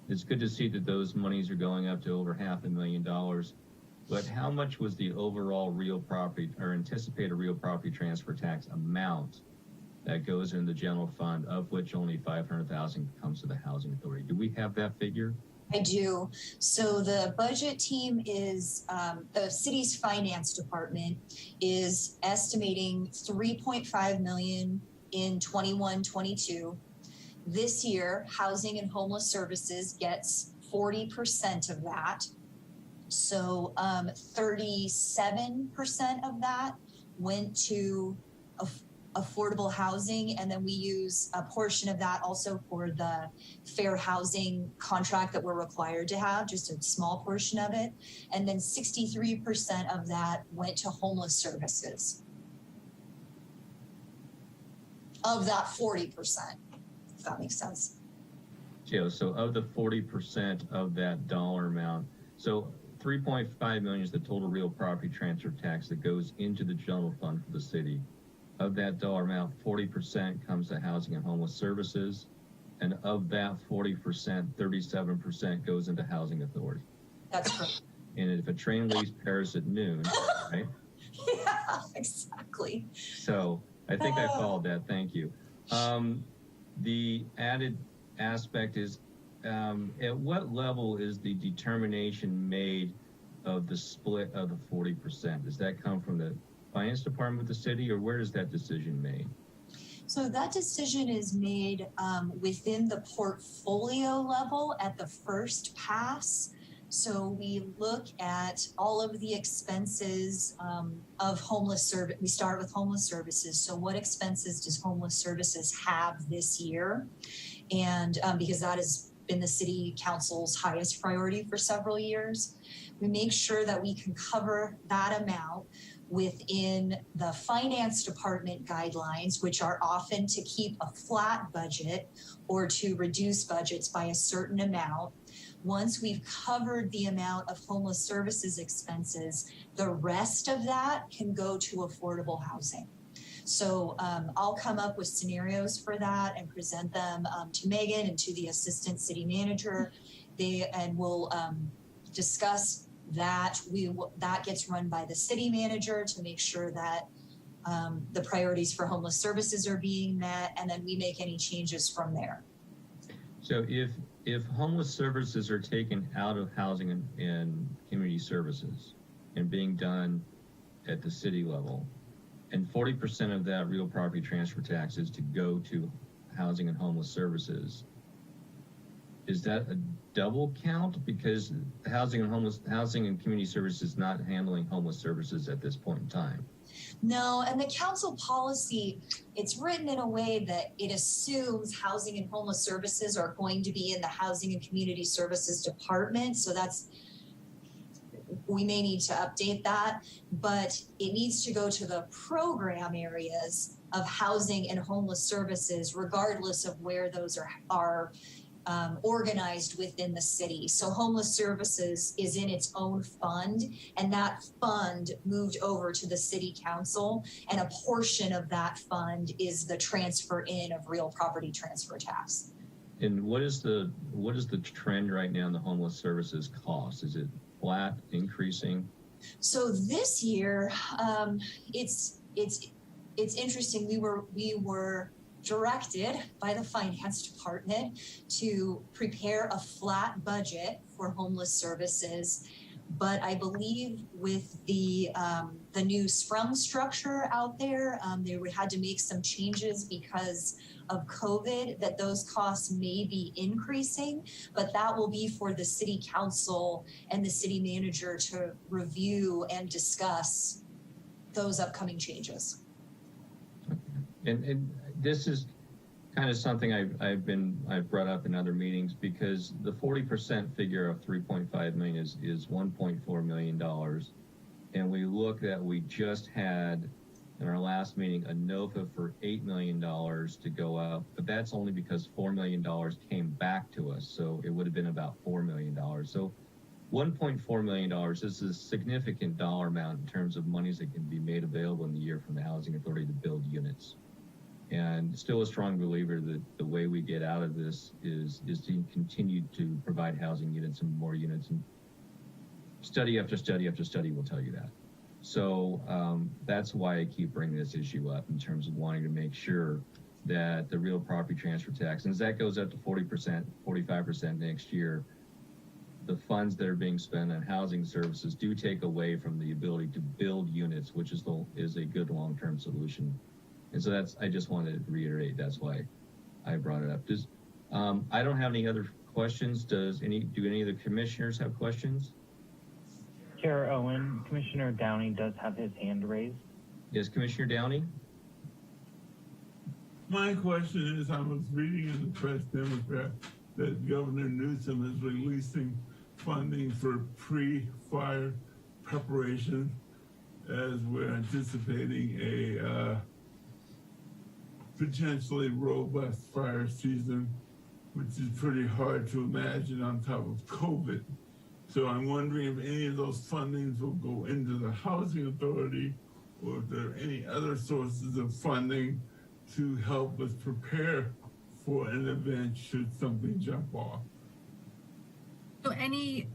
It's good to see that those monies are going up to over $500,000. But how much was the overall real property or anticipated real property transfer tax amount that goes in the general fund, of which only $500,000 comes to the Housing Authority? Do we have that figure? I do. So the budget team is, the city's finance department is estimating 3.5 million in 21-22. This year, Housing and Homeless Services gets 40% of that. So 37% of that went to affordable housing, and then we use a portion of that also for the fair housing contract that we're required to have, just a small portion of it. And then 63% of that went to homeless services. Of that 40%, if that makes sense. Yeah, so of the 40% of that dollar amount, so 3.5 million is the total real property transfer tax that goes into the general fund for the city. Of that dollar amount, 40% comes to Housing and Homeless Services, and of that 40%, 37% goes into Housing Authority. That's correct. And if a train leaves Paris at noon, right? Yeah, exactly. So I think I followed that. Thank you. The added aspect is, at what level is the determination made of the split of the 40%? Does that come from the finance department of the city, or where is that decision made? So that decision is made within the portfolio level at the first pass. So we look at all of the expenses of homeless service. We start with homeless services. So what expenses does homeless services have this year? And because that has been the city council's highest priority for several years, we make sure that we can cover that amount within the finance department guidelines, which are often to keep a flat budget or to reduce budgets by a certain amount. Once we've covered the amount of homeless services expenses, the rest of that can go to affordable housing. So I'll come up with scenarios for that and present them to Megan and to the assistant city manager. We'll discuss that. That gets run by the city manager to make sure that the priorities for homeless services are being met, and then we make any changes from there. So if homeless services are taken out of housing and community services and being done at the city level, and 40% of that real property transfer tax is to go to housing and homeless services, is that a double count? Because housing and community services is not handling homeless services at this point in time. No, and the council policy, it's written in a way that it assumes housing and homeless services are going to be in the housing and community services department. So we may need to update that, but it needs to go to the program areas of housing and homeless services, regardless of where those are organized within the city. So homeless services is in its own fund, and that fund moved over to the city council, and a portion of that fund is the transfer in of real property transfer tax. And what is the trend right now in the homeless services cost? Is it flat, increasing? So this year, it's interesting. We were directed by the finance department to prepare a flat budget for homeless services, but I believe with the new sprung structure out there, they had to make some changes because of COVID, that those costs may be increasing, but that will be for the city council and the city manager to review and discuss those upcoming changes. And this is kind of something I've brought up in other meetings, because the 40% figure of 3.5 million is $1.4 million, and we look that we just had in our last meeting a NOFA for $8 million to go up, but that's only because $4 million came back to us, so it would have been about $4 million. So $1.4 million is a significant dollar amount in terms of monies that can be made available in the year from the Housing Authority to build units. And still a strong believer that the way we get out of this is to continue to provide housing units and more units. And study after study after study will tell you that. So that's why I keep bringing this issue up in terms of wanting to make sure that the real property transfer tax, and as that goes up to 40%, 45% next year, the funds that are being spent on housing services do take away from the ability to build units, which is a good long-term solution. And so I just wanted to reiterate, that's why I brought it up. I don't have any other questions. Do any of the commissioners have questions? Chair Owen, Commissioner Downey does have his hand raised. Yes, Commissioner Downey? My question is, I was reading in the Press Democrat that Governor Newsom is releasing funding for pre-fire preparation as we're anticipating a potentially robust fire season, which is pretty hard to imagine on top of COVID. So I'm wondering if any of those fundings will go into the Housing Authority, or if there are any other sources of funding to help us prepare for an event should something jump off. So any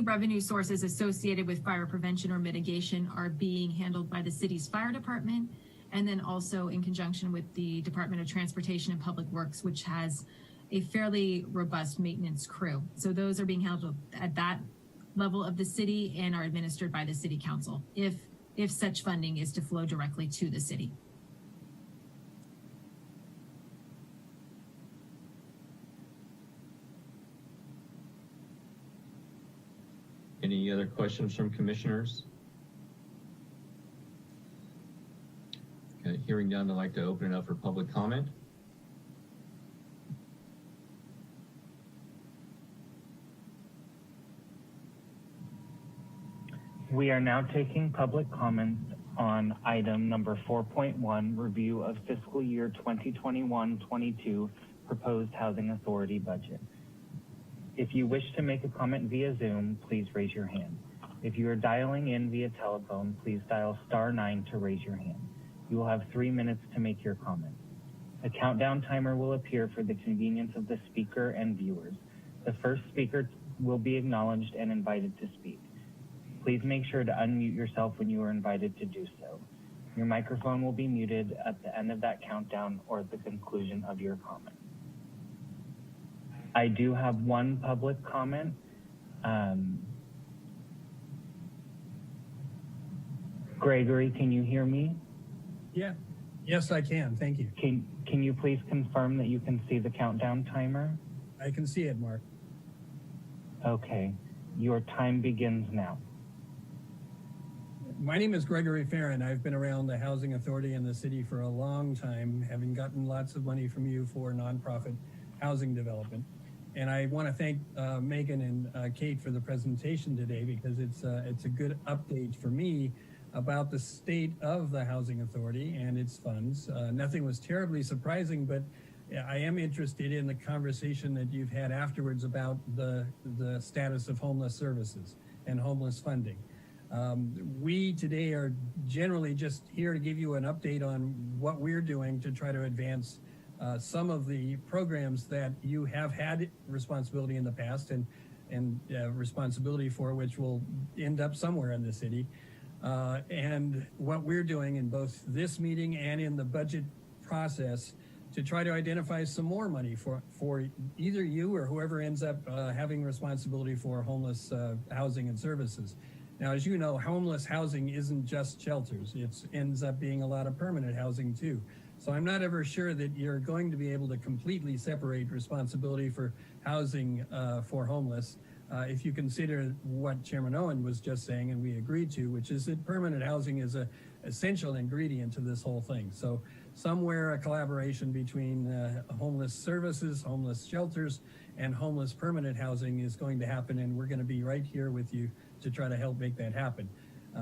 revenue sources associated with fire prevention or mitigation are being handled by the city's fire department, and then also in conjunction with the Department of Transportation and Public Works, which has a fairly robust maintenance crew. So those are being handled at that level of the city and are administered by the city council if such funding is to flow directly to the city. Any other questions from commissioners? Okay, hearing none, I'd like to open it up for public comment. We are now taking public comments on item number 4.1, review of fiscal year 2021-22 proposed housing authority budget. If you wish to make a comment via Zoom, please raise your hand. If you are dialing in via telephone, please dial *9 to raise your hand. You will have 3 minutes to make your comment. A countdown timer will appear for the convenience of the speaker and viewers. The first speaker will be acknowledged and invited to speak. Please make sure to unmute yourself when you are invited to do so. Your microphone will be muted at the end of that countdown or at the conclusion of your comment. I do have one public comment. Gregory, can you hear me? Yeah. Yes, I can. Thank you. Can you please confirm that you can see the countdown timer? I can see it, Mark. Okay. Your time begins now. My name is Gregory Farron. I've been around the Housing Authority in the city for a long time, having gotten lots of money from you for nonprofit housing development. And I want to thank Megan and Kate for the presentation today, because it's a good update for me about the state of the Housing Authority and its funds. Nothing was terribly surprising, but I am interested in the conversation that you've had afterwards about the status of homeless services and homeless funding. We today are generally just here to give you an update on what we're doing to try to advance some of the programs that you have had responsibility in the past and responsibility for, which will end up somewhere in the city. And what we're doing in both this meeting and in the budget process to try to identify some more money for either you or whoever ends up having responsibility for homeless housing and services. Now, as you know, homeless housing isn't just shelters. It ends up being a lot of permanent housing too. So I'm not ever sure that you're going to be able to completely separate responsibility for housing for homeless if you consider what Chairman Owen was just saying, and we agreed to, which is that permanent housing is an essential ingredient to this whole thing. So somewhere a collaboration between homeless services, homeless shelters, and homeless permanent housing is going to happen, and we're going to be right here with you to try to help make that happen.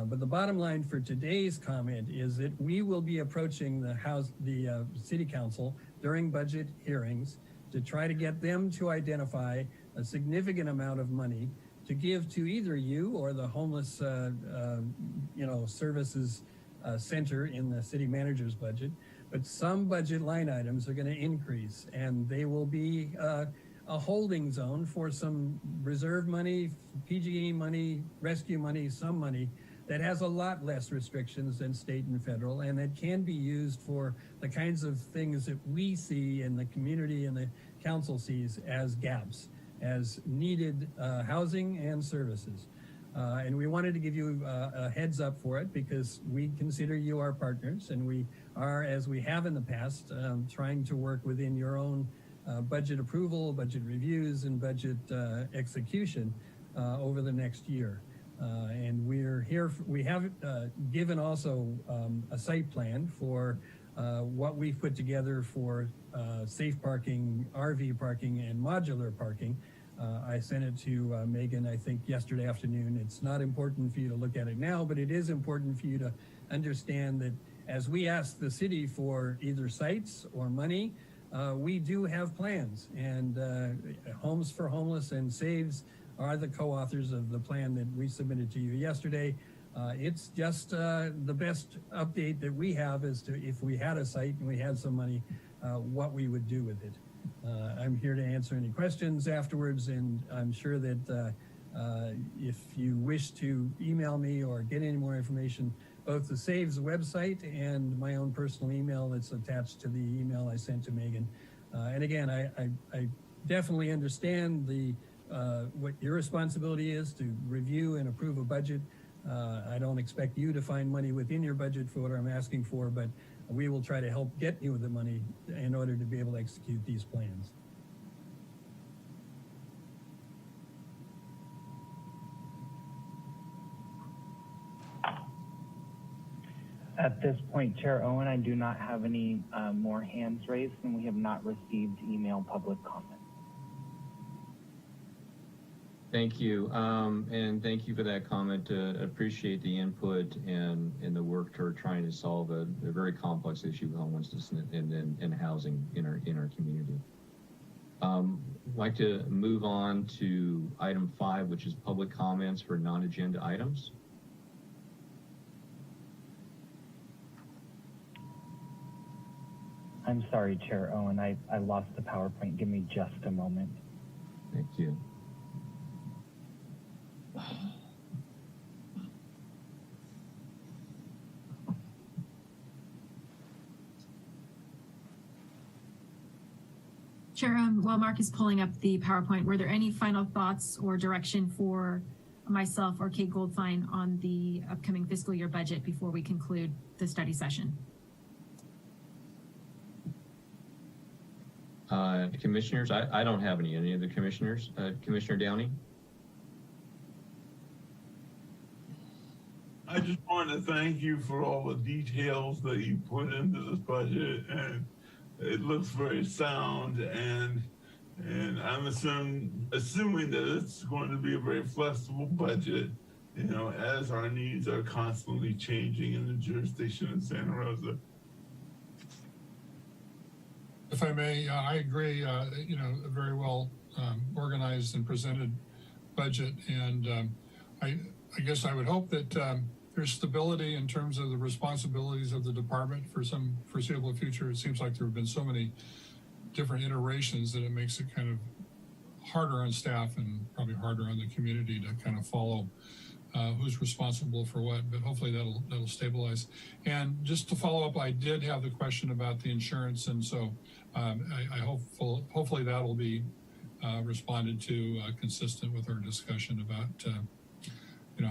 But the bottom line for today's comment is that we will be approaching the City Council during budget hearings to try to get them to identify a significant amount of money to give to either you or the homeless services center in the city manager's budget. But some budget line items are going to increase, and they will be a holding zone for some reserve money, PG&E money, rescue money, some money that has a lot less restrictions than state and federal, and that can be used for the kinds of things that we see in the community and the council sees as gaps, as needed housing and services. And we wanted to give you a heads up for it, because we consider you our partners, and we are, as we have in the past, trying to work within your own budget approval, budget reviews, and budget execution over the next year. And we're here, we have given also a site plan for what we've put together for safe parking, RV parking, and modular parking. I sent it to Megan, I think, yesterday afternoon. It's not important for you to look at it now, but it is important for you to understand that as we ask the city for either sites or money, we do have plans, and Homes for Homeless and Saves are the co-authors of the plan that we submitted to you yesterday. It's just the best update that we have as to if we had a site and we had some money, what we would do with it. I'm here to answer any questions afterwards, and I'm sure that if you wish to email me or get any more information, both the Saves website and my own personal email that's attached to the email I sent to Megan. And again, I definitely understand what your responsibility is to review and approve a budget. I don't expect you to find money within your budget for what I'm asking for, but we will try to help get you the money in order to be able to execute these plans. At this point, Chair Owen, I do not have any more hands raised, and we have not received email public comment. Thank you. And thank you for that comment. Appreciate the input and the work toward trying to solve a very complex issue of homelessness and housing in our community. I'd like to move on to item 5, which is public comments for non-agenda items. I'm sorry, Chair Owen, I lost the PowerPoint. Give me just a moment. Thank you. Chair, while Mark is pulling up the PowerPoint, were there any final thoughts or direction for myself or Kate Goldfein on the upcoming fiscal year budget before we conclude the study session? Commissioners, I don't have any of the commissioners. Commissioner Downey? I just want to thank you for all the details that you put into this budget, and it looks very sound, and I'm assuming that it's going to be a very flexible budget, you know, as our needs are constantly changing in the jurisdiction of Santa Rosa. If I may, I agree, you know, a very well organized and presented budget. And I guess I would hope that there's stability in terms of the responsibilities of the department for some foreseeable future. It seems like there have been so many different iterations that it makes it kind of harder on staff and probably harder on the community to kind of follow who's responsible for what, but hopefully that'll stabilize. And just to follow up, I did have the question about the insurance, and so I hopefully that'll be responded to consistent with our discussion about you know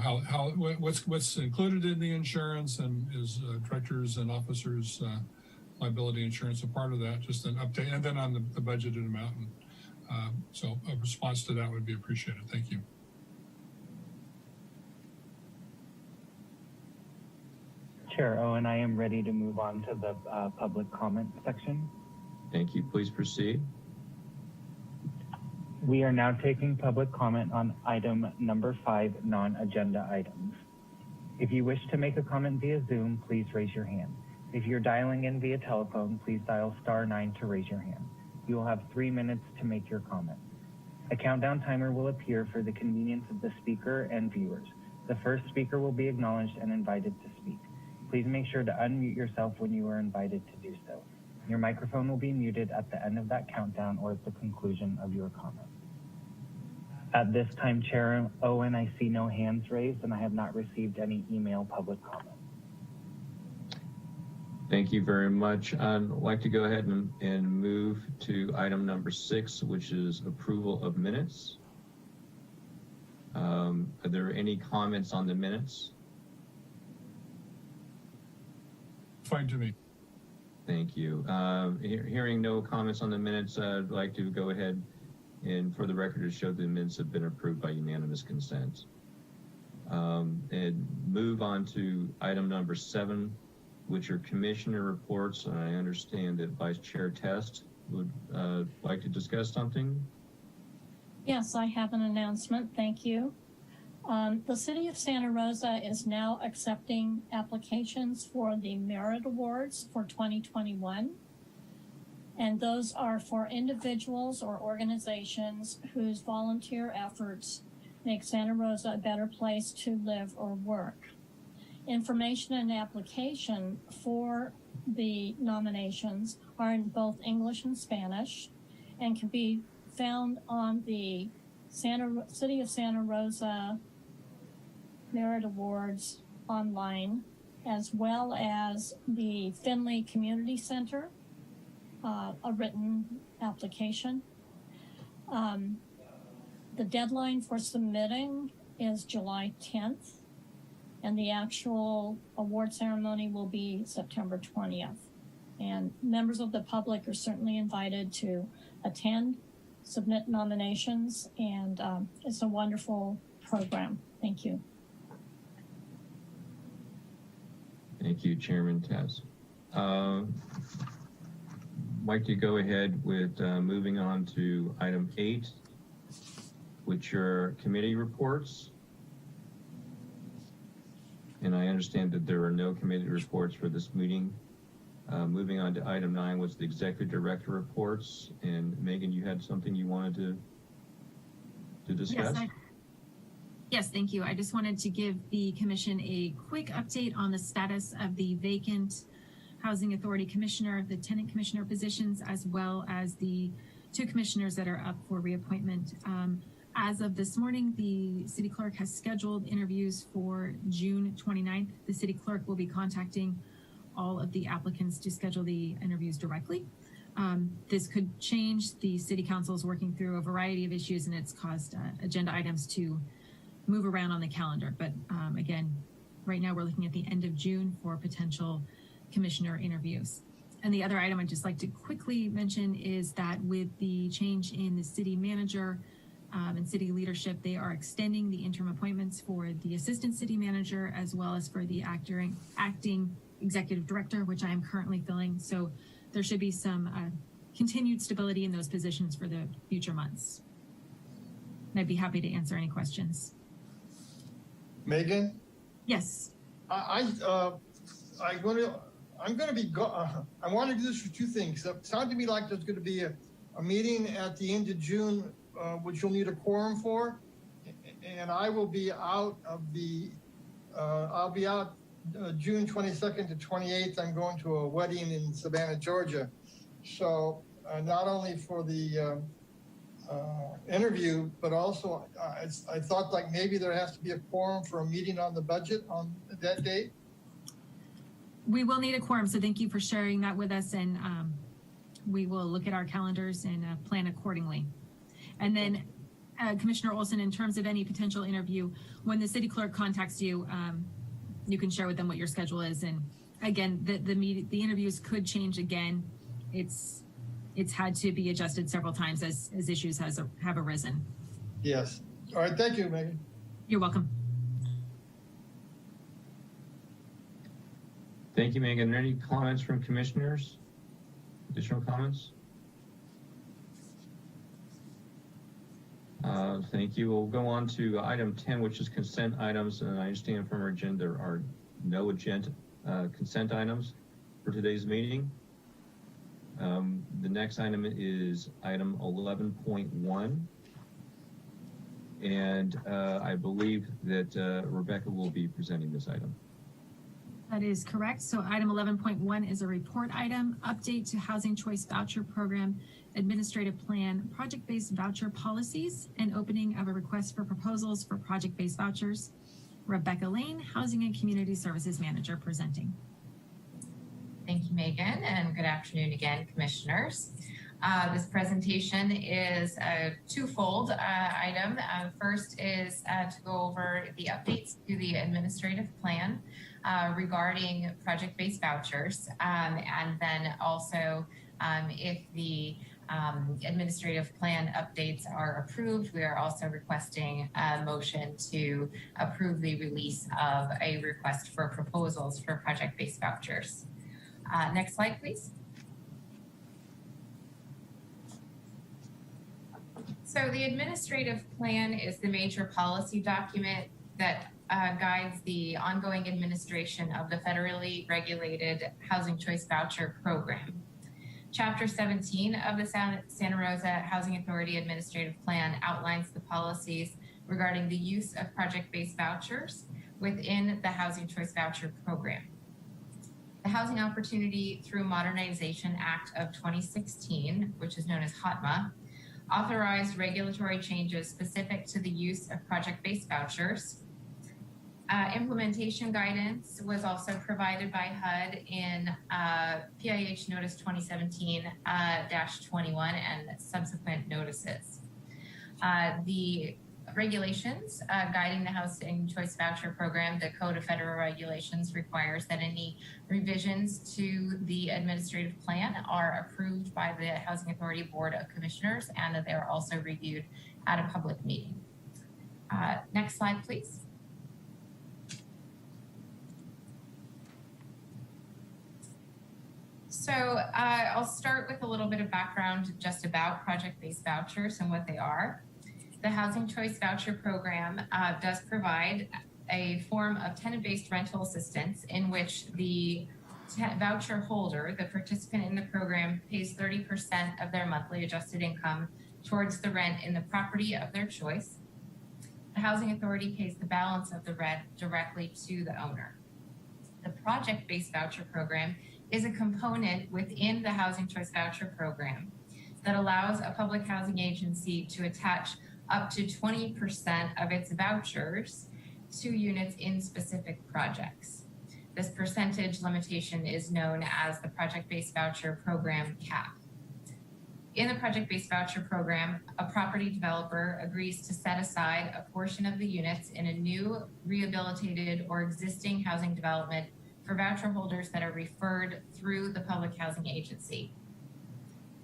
what's included in the insurance, and is directors and officers liability insurance a part of that. Just an update, and then on the budgeted amount. And so a response to that would be appreciated. Thank you. Chair Owen, I am ready to move on to the public comment section. Thank you. Please proceed. We are now taking public comment on item number 5, non-agenda items. If you wish to make a comment via Zoom, please raise your hand. If you're dialing in via telephone, please dial *9 to raise your hand. You will have 3 minutes to make your comment. A countdown timer will appear for the convenience of the speaker and viewers. The first speaker will be acknowledged and invited to speak. Please make sure to unmute yourself when you are invited to do so. Your microphone will be muted at the end of that countdown or at the conclusion of your comment. At this time, Chair Owen, I see no hands raised, and I have not received any email public comment. Thank you very much. I'd like to go ahead and move to item number 6, which is approval of minutes. Are there any comments on the minutes? Fine to me. Thank you. Hearing no comments on the minutes, I'd like to go ahead and, for the record, to show the minutes have been approved by unanimous consent. And move on to item number 7, which are commissioner reports. And I understand that Vice Chair Test would like to discuss something. Yes, I have an announcement. Thank you. The City of Santa Rosa is now accepting applications for the Merit Awards for 2021. And those are for individuals or organizations whose volunteer efforts make Santa Rosa a better place to live or work. Information and application for the nominations are in both English and Spanish and can be found on the City of Santa Rosa Merit Awards online, as well as the Finley Community Center, a written application. The deadline for submitting is July 10th, and the actual award ceremony will be September 20th. And members of the public are certainly invited to attend, submit nominations, and it's a wonderful program. Thank you. Thank you, Chairman Tess. I'd like to go ahead with moving on to item 8, which are committee reports. And I understand that there are no committee reports for this meeting. Moving on to item 9 was the executive director reports. And Megan, you had something you wanted to discuss? Yes, thank you. I just wanted to give the commission a quick update on the status of the vacant Housing Authority Commissioner, the tenant commissioner positions, as well as the 2 commissioners that are up for reappointment. As of this morning, the city clerk has scheduled interviews for June 29th. The city clerk will be contacting all of the applicants to schedule the interviews directly. This could change. The city council is working through a variety of issues, and it's caused agenda items to move around on the calendar. But again, right now we're looking at the end of June for potential commissioner interviews. And the other item I'd just like to quickly mention is that with the change in the city manager and city leadership, they are extending the interim appointments for the assistant city manager as well as for the acting executive director, which I am currently filling. So there should be some continued stability in those positions for the future months. And I'd be happy to answer any questions. Megan? Yes. I'm going to be, I want to do this for 2 things. It sounded to me like there's going to be a meeting at the end of June, which you'll need a quorum for. And I will be out of the, I'll be out June 22nd to 28th. I'm going to a wedding in Savannah, Georgia. So not only for the interview, but also I thought like maybe there has to be a quorum for a meeting on the budget on that date. We will need a quorum, so thank you for sharing that with us, and we will look at our calendars and plan accordingly. And then Commissioner Olson, in terms of any potential interview, when the city clerk contacts you, you can share with them what your schedule is. And again, the interviews could change again. It's had to be adjusted several times as issues have arisen. Yes. All right. Thank you, Megan. You're welcome. Thank you, Megan. Any comments from commissioners? Additional comments? Thank you. We'll go on to item 10, which is consent items. And I understand from our agenda there are no agenda consent items for today's meeting. The next item is item 11.1. And I believe that Rebecca will be presenting this item. That is correct. So item 11.1 is a report item, update to Housing Choice Voucher Program, Administrative Plan, Project-Based Voucher Policies, and opening of a request for proposals for project-based vouchers. Rebecca Lane, Housing and Community Services Manager, presenting. Thank you, Megan, and good afternoon again, commissioners. This presentation is a twofold item. First is to go over the updates to the administrative plan regarding project-based vouchers, and then also if the administrative plan updates are approved, we are also requesting a motion to approve the release of a request for proposals for project-based vouchers. Next slide, please. So the administrative plan is the major policy document that guides the ongoing administration of the federally regulated Housing Choice Voucher Program. Chapter 17 of the Santa Rosa Housing Authority Administrative Plan outlines the policies regarding the use of project-based vouchers within the Housing Choice Voucher Program. The Housing Opportunity Through Modernization Act of 2016, which is known as HOTMA, authorized regulatory changes specific to the use of project-based vouchers. Implementation guidance was also provided by HUD in PIH Notice 2017-21 and subsequent notices. The regulations guiding the Housing Choice Voucher Program, the Code of Federal Regulations, requires that any revisions to the administrative plan are approved by the Housing Authority Board of Commissioners and that they are also reviewed at a public meeting. Next slide, please. So I'll start with a little bit of background just about project-based vouchers and what they are. The Housing Choice Voucher Program does provide a form of tenant-based rental assistance in which the voucher holder, the participant in the program, pays 30% of their monthly adjusted income towards the rent in the property of their choice. The Housing Authority pays the balance of the rent directly to the owner. The project-based voucher program is a component within the Housing Choice Voucher Program that allows a public housing agency to attach up to 20% of its vouchers to units in specific projects. This percentage limitation is known as the project-based voucher program cap. In the project-based voucher program, a property developer agrees to set aside a portion of the units in a new, rehabilitated, or existing housing development for voucher holders that are referred through the public housing agency.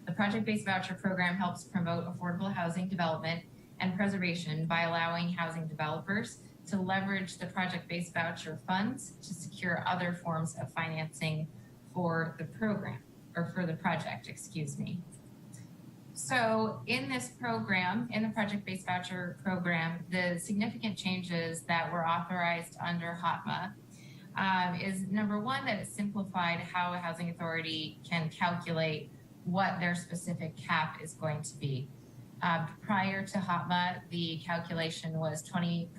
The project-based voucher program helps promote affordable housing development and preservation by allowing housing developers to leverage the project-based voucher funds to secure other forms of financing for the program, or for the project, excuse me. So in this program, in the project-based voucher program, the significant changes that were authorized under HOTMA is number one, that it simplified how a housing authority can calculate what their specific cap is going to be. Prior to HOTMA, the calculation was 20%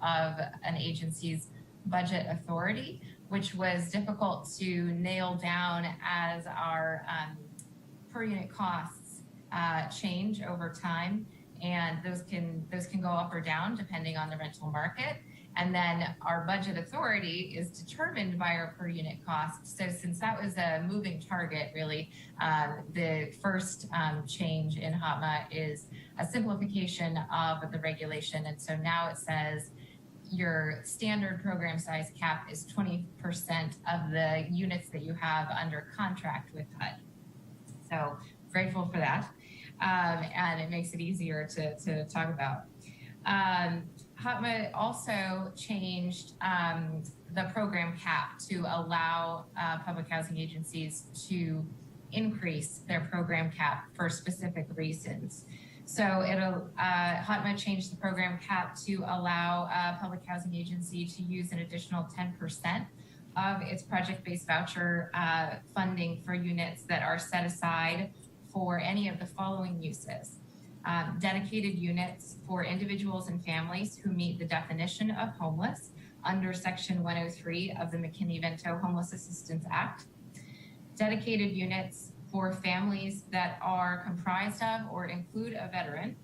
of an agency's budget authority, which was difficult to nail down as our per unit costs change over time, and those can go up or down depending on the rental market. And then our budget authority is determined by our per unit cost. So since that was a moving target, really, the first change in HOTMA is a simplification of the regulation. And so now it says your standard program size cap is 20% of the units that you have under contract with HUD. So grateful for that. And it makes it easier to talk about. HOTMA also changed the program cap to allow public housing agencies to increase their program cap for specific reasons. So HOTMA changed the program cap to allow a public housing agency to use an additional 10% of its project-based voucher funding for units that are set aside for any of the following uses. Dedicated units for individuals and families who meet the definition of homeless under Section 103 of the McKinney-Vento Homeless Assistance Act. Dedicated units for families that are comprised of or include a veteran.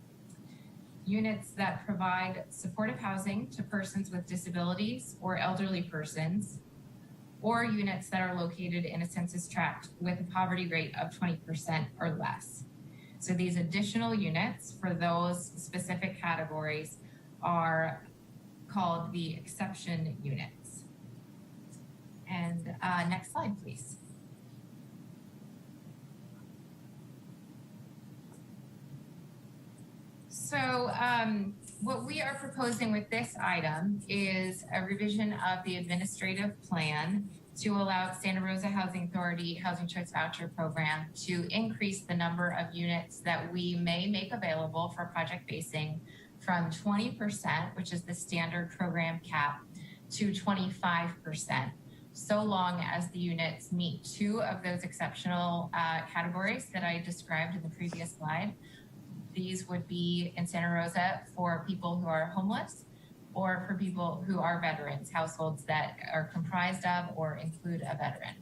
Units that provide supportive housing to persons with disabilities or elderly persons, or units that are located in a census tract with a poverty rate of 20% or less. So these additional units for those specific categories are called the exception units. And next slide, please. So what we are proposing with this item is a revision of the administrative plan to allow Santa Rosa Housing Authority Housing Choice Voucher Program to increase the number of units that we may make available for project basing from 20%, which is the standard program cap, to 25%, so long as the units meet two of those exceptional categories that I described in the previous slide. These would be in Santa Rosa for people who are homeless, or for people who are veterans, households that are comprised of or include a veteran.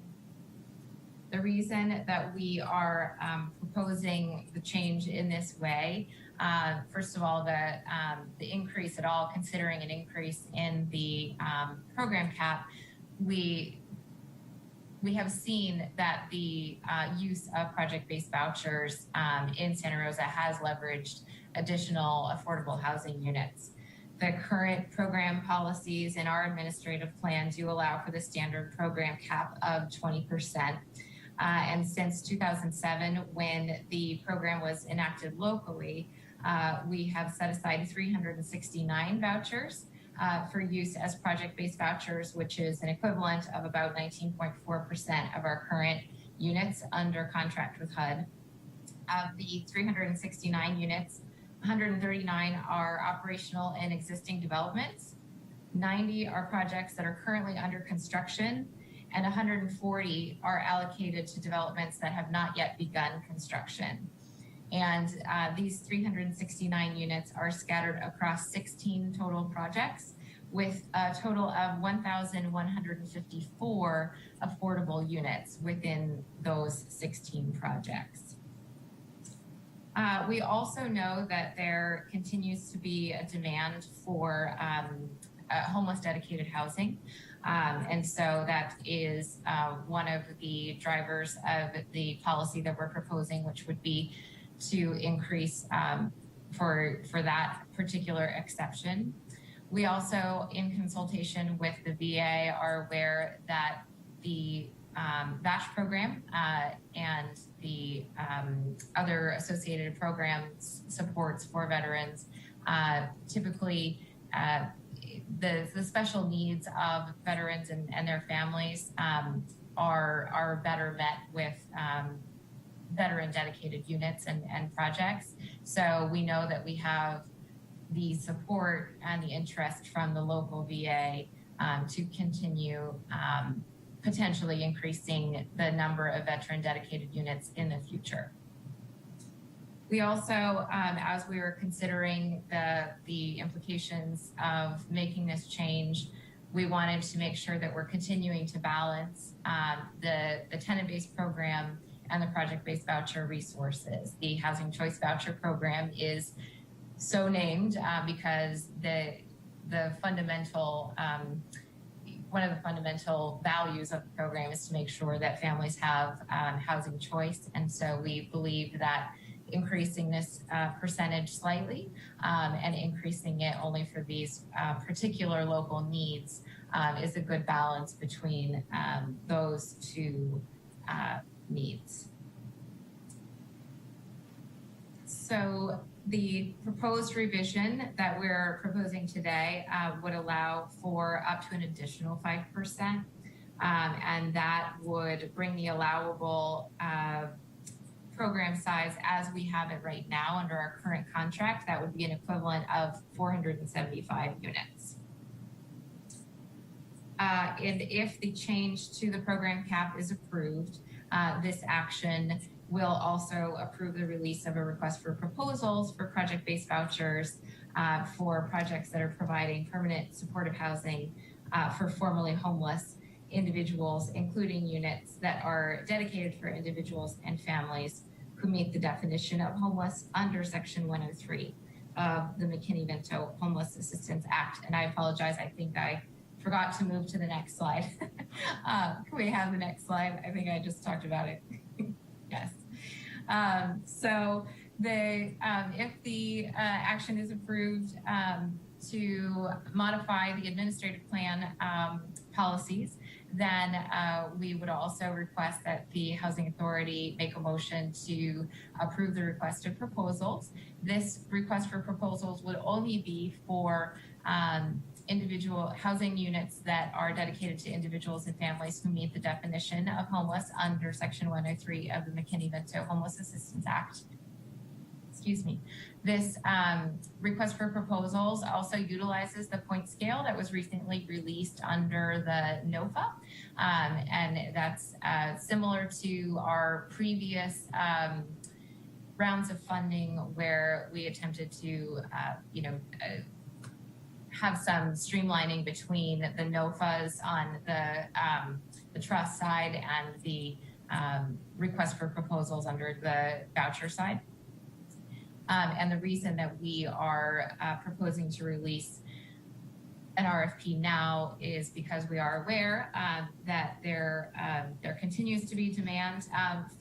The reason that we are proposing the change in this way, first of all, the increase at all, considering an increase in the program cap, we have seen that the use of project-based vouchers in Santa Rosa has leveraged additional affordable housing units. The current program policies in our administrative plan do allow for the standard program cap of 20%. And since 2007, when the program was enacted locally, we have set aside 369 vouchers for use as project-based vouchers, which is an equivalent of about 19.4% of our current units under contract with HUD. Of the 369 units, 139 are operational and existing developments, 90 are projects that are currently under construction, and 140 are allocated to developments that have not yet begun construction. And these 369 units are scattered across 16 total projects with a total of 1,154 affordable units within those 16 projects. We also know that there continues to be a demand for homeless dedicated housing. And so that is one of the drivers of the policy that we're proposing, which would be to increase for that particular exception. We also, in consultation with the VA, are aware that the Voucher program and the other associated programs supports for veterans typically the special needs of veterans and their families are better met with veteran dedicated units and projects. So we know that we have the support and the interest from the local VA to continue potentially increasing the number of veteran dedicated units in the future. We also, as we were considering the implications of making this change, we wanted to make sure that we're continuing to balance the tenant-based program and the project-based voucher resources. The Housing Choice Voucher Program is so named because the fundamental one of the fundamental values of the program is to make sure that families have housing choice. And so we believe that increasing this percentage slightly and increasing it only for these particular local needs is a good balance between those two needs. So the proposed revision that we're proposing today would allow for up to an additional 5%, and that would bring the allowable program size as we have it right now under our current contract. That would be an equivalent of 475 units. And if the change to the program cap is approved, this action will also approve the release of a request for proposals for project-based vouchers for projects that are providing permanent supportive housing for formerly homeless individuals, including units that are dedicated for individuals and families who meet the definition of homeless under Section 103 of the McKinney-Vento Homeless Assistance Act. And I apologize, I think I forgot to move to the next slide. Can we have the next slide? I think I just talked about it. Yes. So if the action is approved to modify the administrative plan policies, then we would also request that the Housing Authority make a motion to approve the request of proposals. This request for proposals would only be for individual housing units that are dedicated to individuals and families who meet the definition of homeless under Section 103 of the McKinney-Vento Homeless Assistance Act. Excuse me. This request for proposals also utilizes the point scale that was recently released under the NOFA. And that's similar to our previous rounds of funding where we attempted to, have some streamlining between the NOFAs on the trust side and the request for proposals under the voucher side. And the reason that we are proposing to release an RFP now is because we are aware that there continues to be demand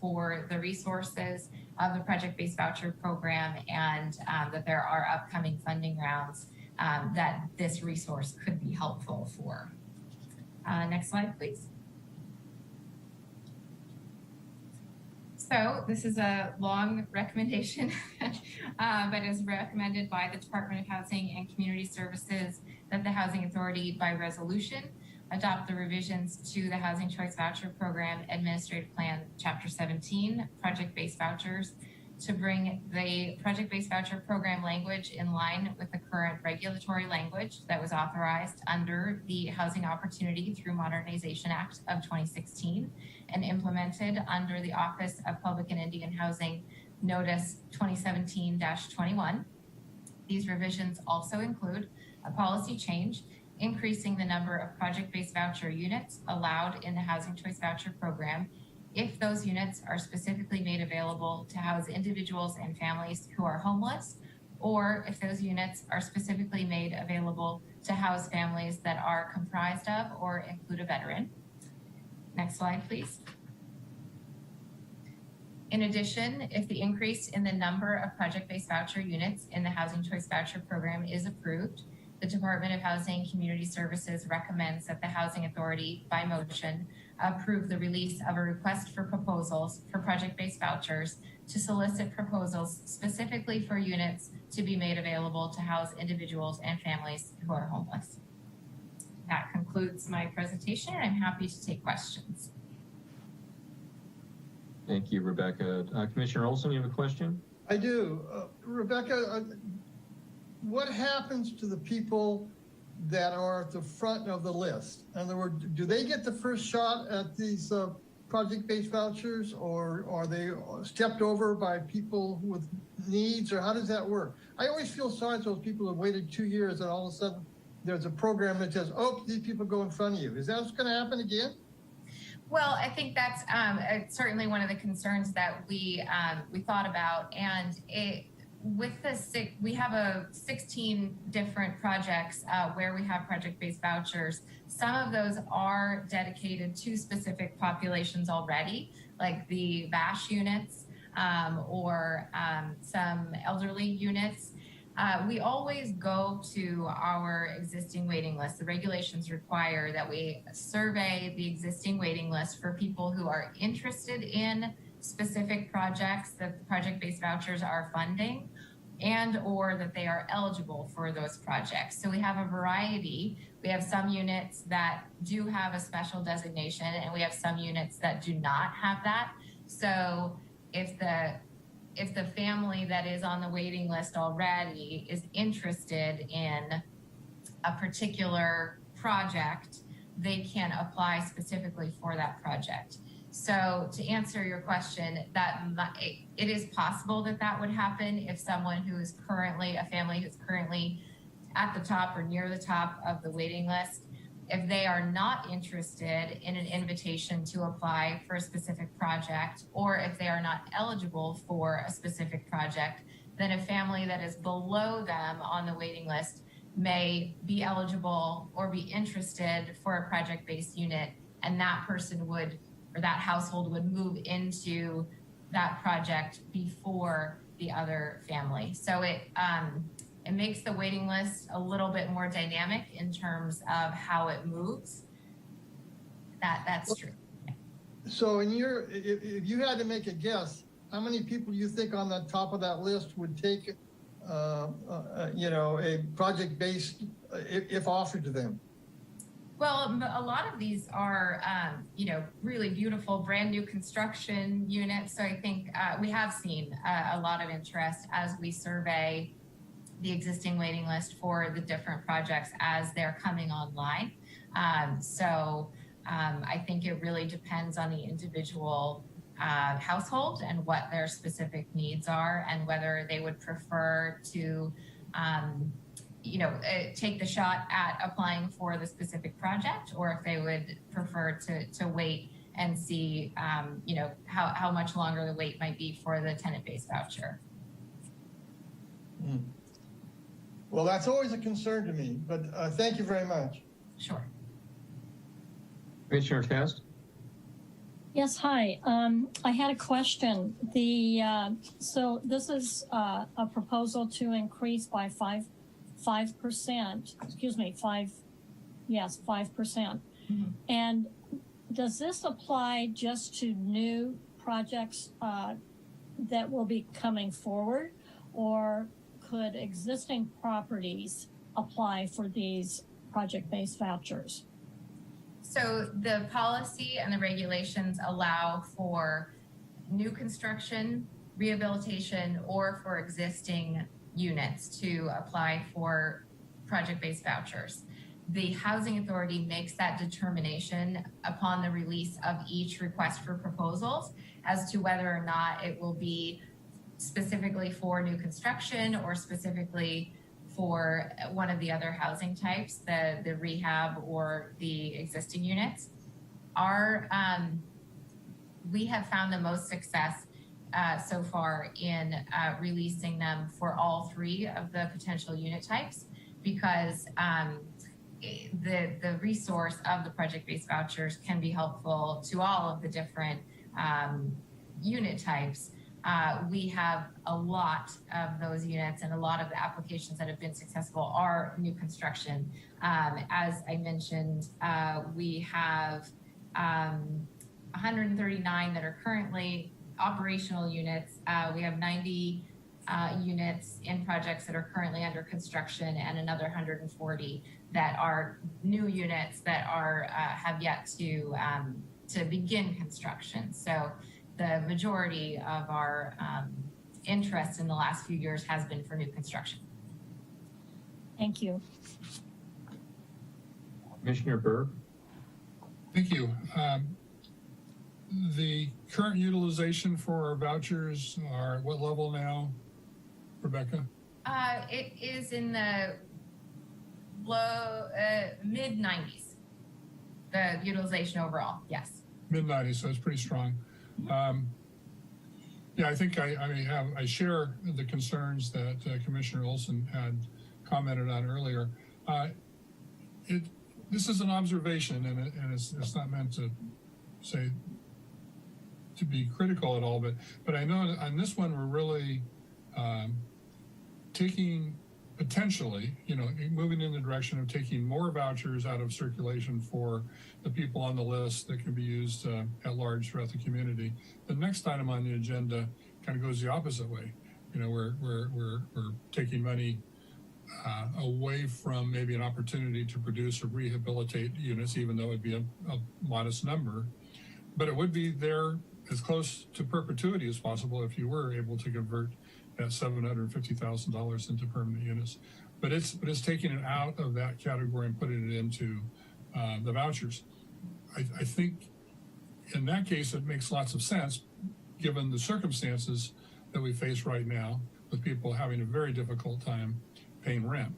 for the resources of the project-based voucher program, and that there are upcoming funding rounds that this resource could be helpful for. Next slide, please. So this is a long recommendation, but is recommended by the Department of Housing and Community Services that the Housing Authority by resolution adopt the revisions to the Housing Choice Voucher Program Administrative Plan Chapter 17, Project-Based Vouchers, to bring the Project-Based Voucher Program language in line with the current regulatory language that was authorized under the Housing Opportunity through Modernization Act of 2016 and implemented under the Office of Public and Indian Housing Notice 2017-21. These revisions also include a policy change increasing the number of project-based voucher units allowed in the Housing Choice Voucher Program if those units are specifically made available to house individuals and families who are homeless, or if those units are specifically made available to house families that are comprised of or include a veteran. Next slide, please. In addition, if the increase in the number of project-based voucher units in the Housing Choice Voucher Program is approved, the Department of Housing and Community Services recommends that the Housing Authority, by motion, approve the release of a request for proposals for project-based vouchers to solicit proposals specifically for units to be made available to house individuals and families who are homeless. That concludes my presentation, and I'm happy to take questions. Thank you, Rebecca. Commissioner Olson, you have a question? I do. Rebecca, what happens to the people that are at the front of the list? In other words, do they get the first shot at these project-based vouchers, or are they stepped over by people with needs, or how does that work? I always feel sorry for those people who have waited 2 years and all of a sudden there's a program that says, oh, these people go in front of you. Is that what's going to happen again? Well, I think that's certainly one of the concerns that we thought about, and we have 16 different projects where we have project-based vouchers. Some of those are dedicated to specific populations already, like the VASH units or some elderly units. We always go to our existing waiting list. The regulations require that we survey the existing waiting list for people who are interested in specific projects that the project-based vouchers are funding, and or that they are eligible for those projects. So we have a variety. We have some units that do have a special designation, and we have some units that do not have that. So if the family that is on the waiting list already is interested in a particular project, they can apply specifically for that project. So to answer your question, it is possible that would happen if someone who is currently, a family who's currently at the top or near the top of the waiting list, if they are not interested in an invitation to apply for a specific project, or if they are not eligible for a specific project, then a family that is below them on the waiting list may be eligible or be interested for a project-based unit, and that person would, or that household would move into that project before the other family. So it makes the waiting list a little bit more dynamic in terms of how it moves. That's true. So if you had to make a guess, how many people do you think on the top of that list would take, a project-based if offered to them? Well, a lot of these are, really beautiful, brand new construction units. So I think we have seen a lot of interest as we survey the existing waiting list for the different projects as they're coming online. I think it really depends on the individual household and what their specific needs are, and whether they would prefer to take the shot at applying for the specific project, or if they would prefer to wait and see, how much longer the wait might be for the tenant-based voucher. Well, that's always a concern to me, but thank you very much. Sure. Commissioner Test? Yes, hi. I had a question. So this is a proposal to increase by 5%. Excuse me, 5%. Mm-hmm. And does this apply just to new projects that will be coming forward, or could existing properties apply for these project-based vouchers? So the policy and the regulations allow for new construction, rehabilitation, or for existing units to apply for project-based vouchers. The Housing Authority makes that determination upon the release of each request for proposals as to whether or not it will be specifically for new construction or specifically for one of the other housing types, the rehab or the existing units. We have found the most success so far in releasing them for all three of the potential unit types, because the resource of the project-based vouchers can be helpful to all of the different unit types. We have a lot of those units, and a lot of the applications that have been successful are new construction. As I mentioned, we have 139 that are currently operational units. We have 90 units in projects that are currently under construction, and another 140 that are new units that are have yet to begin construction. So the majority of our interest in the last few years has been for new construction. Thank you. Commissioner Burr? Thank you. The current utilization for our vouchers are at what level now, Rebecca? It is in the low, mid-90s, the utilization overall, yes. Mid-90s, so it's pretty strong. Yeah, I think I share the concerns that Commissioner Olson had commented on earlier. This is an observation, and it's not meant to say to be critical at all, but I know on this one we're really taking potentially, moving in the direction of taking more vouchers out of circulation for the people on the list that can be used at large throughout the community. The next item on the agenda kind of goes the opposite way. We're taking money away from maybe an opportunity to produce or rehabilitate units, even though it'd be a modest number, but it would be there as close to perpetuity as possible if you were able to convert that $750,000 into permanent units. But it's taking it out of that category and putting it into the vouchers. I think in that case, it makes lots of sense given the circumstances that we face right now with people having a very difficult time paying rent.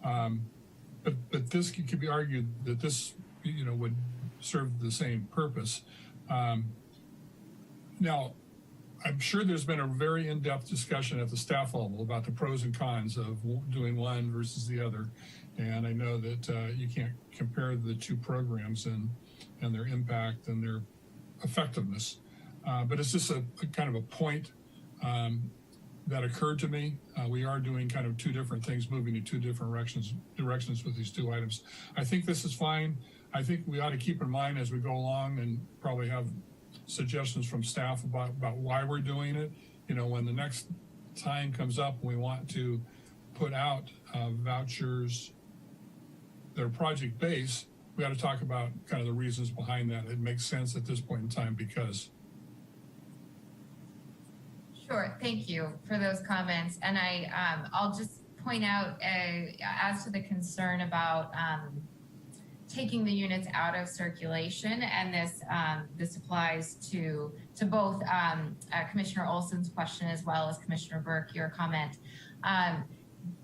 But this could be argued that this, would serve the same purpose. Now, I'm sure there's been a very in-depth discussion at the staff level about the pros and cons of doing one versus the other. And I know that you can't compare the two programs and their impact and their effectiveness. But it's just a kind of a point that occurred to me. We are doing kind of two different things, moving in two different directions with these two items. I think this is fine. I think we ought to keep in mind as we go along and probably have suggestions from staff about why we're doing it. When the next time comes up, we want to put out vouchers that are project-based, we got to talk about kind of the reasons behind that. It makes sense at this point in time because. Sure, thank you for those comments. And I'll just point out as to the concern about taking the units out of circulation, and this applies to both Commissioner Olson's question as well as Commissioner Burke, your comment.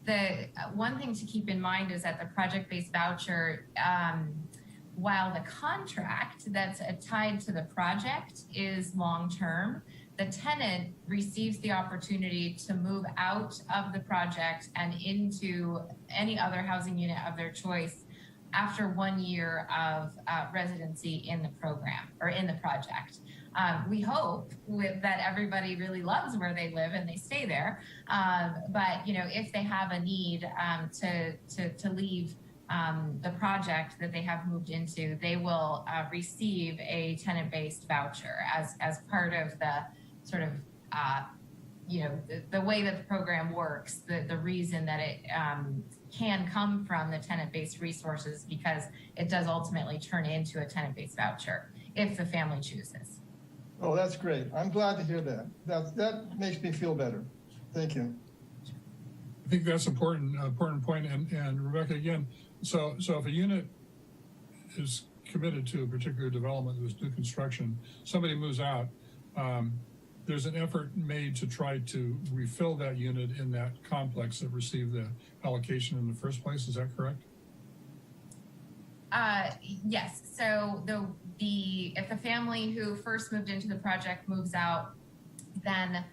The one thing to keep in mind is that the project-based voucher, while the contract that's tied to the project is long-term, the tenant receives the opportunity to move out of the project and into any other housing unit of their choice after 1 year of residency in the program or in the project. We hope that everybody really loves where they live and they stay there. But if they have a need to leave the project that they have moved into, they will receive a tenant-based voucher as part of the sort of the way that the program works. The reason that it can come from the tenant-based resources, because it does ultimately turn into a tenant-based voucher if the family chooses. Oh, that's great. I'm glad to hear that. That makes me feel better. Thank you. I think that's important point. And Rebecca, again, so if a unit is committed to a particular development with new construction, somebody moves out, there's an effort made to try to refill that unit in that complex that received the allocation in the first place. Is that correct? Yes. So if the family who first moved into the project moves out, then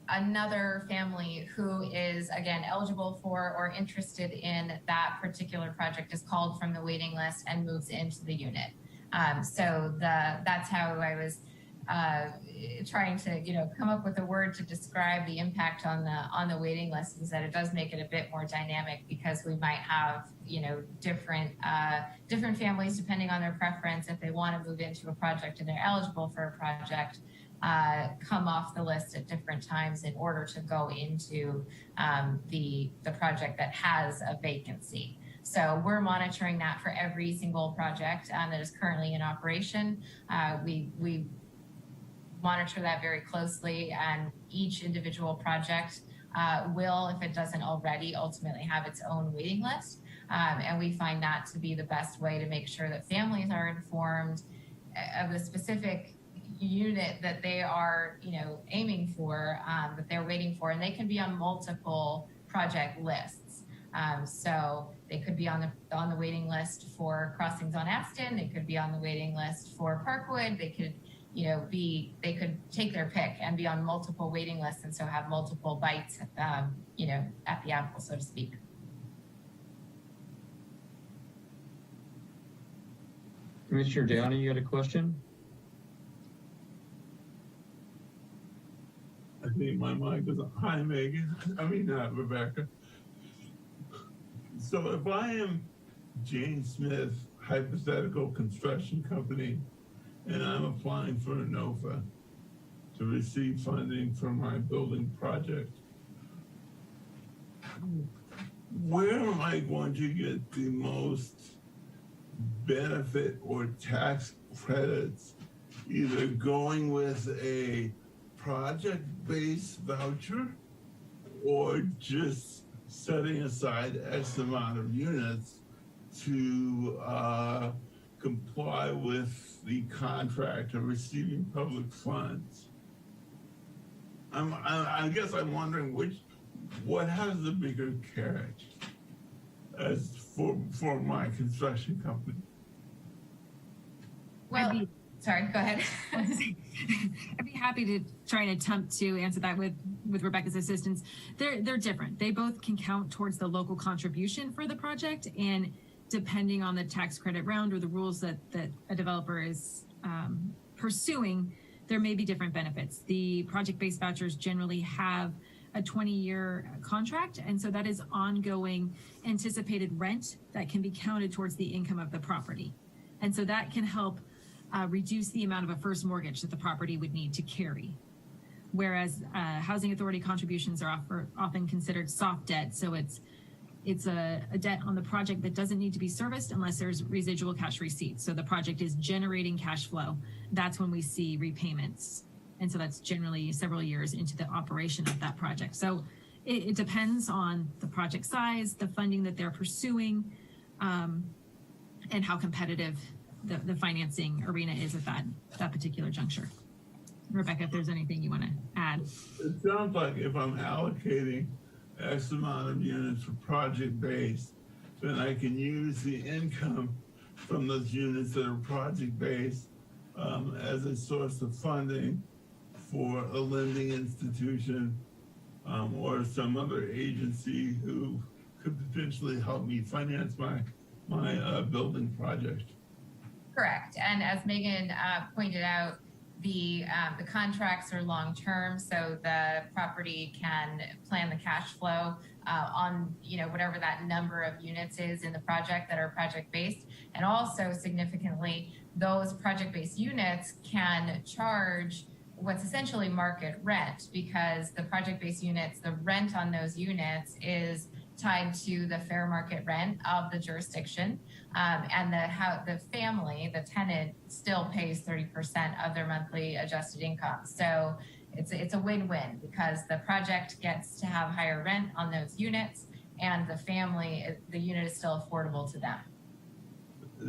another family who is, again, eligible for or interested in that particular project is called from the waiting list and moves into the unit. So that's how I was trying to, come up with a word to describe the impact on the waiting list, is that it does make it a bit more dynamic, because we might have, different families depending on their preference. If they want to move into a project and they're eligible for a project, come off the list at different times in order to go into the project that has a vacancy. So we're monitoring that for every single project that is currently in operation. We monitor that very closely, and each individual project will, if it doesn't already, ultimately have its own waiting list. And we find that to be the best way to make sure that families are informed of the specific unit that they are, aiming for, that they're waiting for, and they can be on multiple project lists. So they could be on the waiting list for crossings on Aston. They could be on the waiting list for Parkwood. They could, they could take their pick and be on multiple waiting lists, and so have multiple bites, at the apple, so to speak. Commissioner Downey, you had a question? I think my mic is on. Hi, Megan. Rebecca. So if I am Jane Smith, hypothetical construction company, and I'm applying for a NOFA to receive funding for my building project, where am I going to get the most benefit or tax credits? Either going with a project-based voucher, or just setting aside X amount of units to comply with the contract of receiving public funds? I guess I'm wondering what has the bigger carrot as for my construction company? Well, sorry, go ahead. I'd be happy to try and attempt to answer that with Rebecca's assistance. They're different. They both can count towards the local contribution for the project, and depending on the tax credit round or the rules that a developer is pursuing, there may be different benefits. The project-based vouchers generally have a 20-year contract, and so that is ongoing anticipated rent that can be counted towards the income of the property. And so that can help reduce the amount of a first mortgage that the property would need to carry. Whereas housing authority contributions are often considered soft debt, so it's a debt on the project that doesn't need to be serviced unless there's residual cash receipts. So the project is generating cash flow. That's when we see repayments. And so that's generally several years into the operation of that project. So it depends on the project size, the funding that they're pursuing, and how competitive the financing arena is at that particular juncture. Rebecca, if there's anything you want to add. It sounds like if I'm allocating X amount of units for project-based, then I can use the income from those units that are project-based as a source of funding for a lending institution or some other agency who could potentially help me finance my building project. Correct. And as Megan pointed out, the contracts are long-term, so the property can plan the cash flow on whatever that number of units is in the project that are project-based. And also significantly, those project-based units can charge what's essentially market rent, because the project-based units, the rent on those units is tied to the fair market rent of the jurisdiction. And the family, the tenant, still pays 30% of their monthly adjusted income. So it's a win-win because the project gets to have higher rent on those units, and the family, the unit is still affordable to them.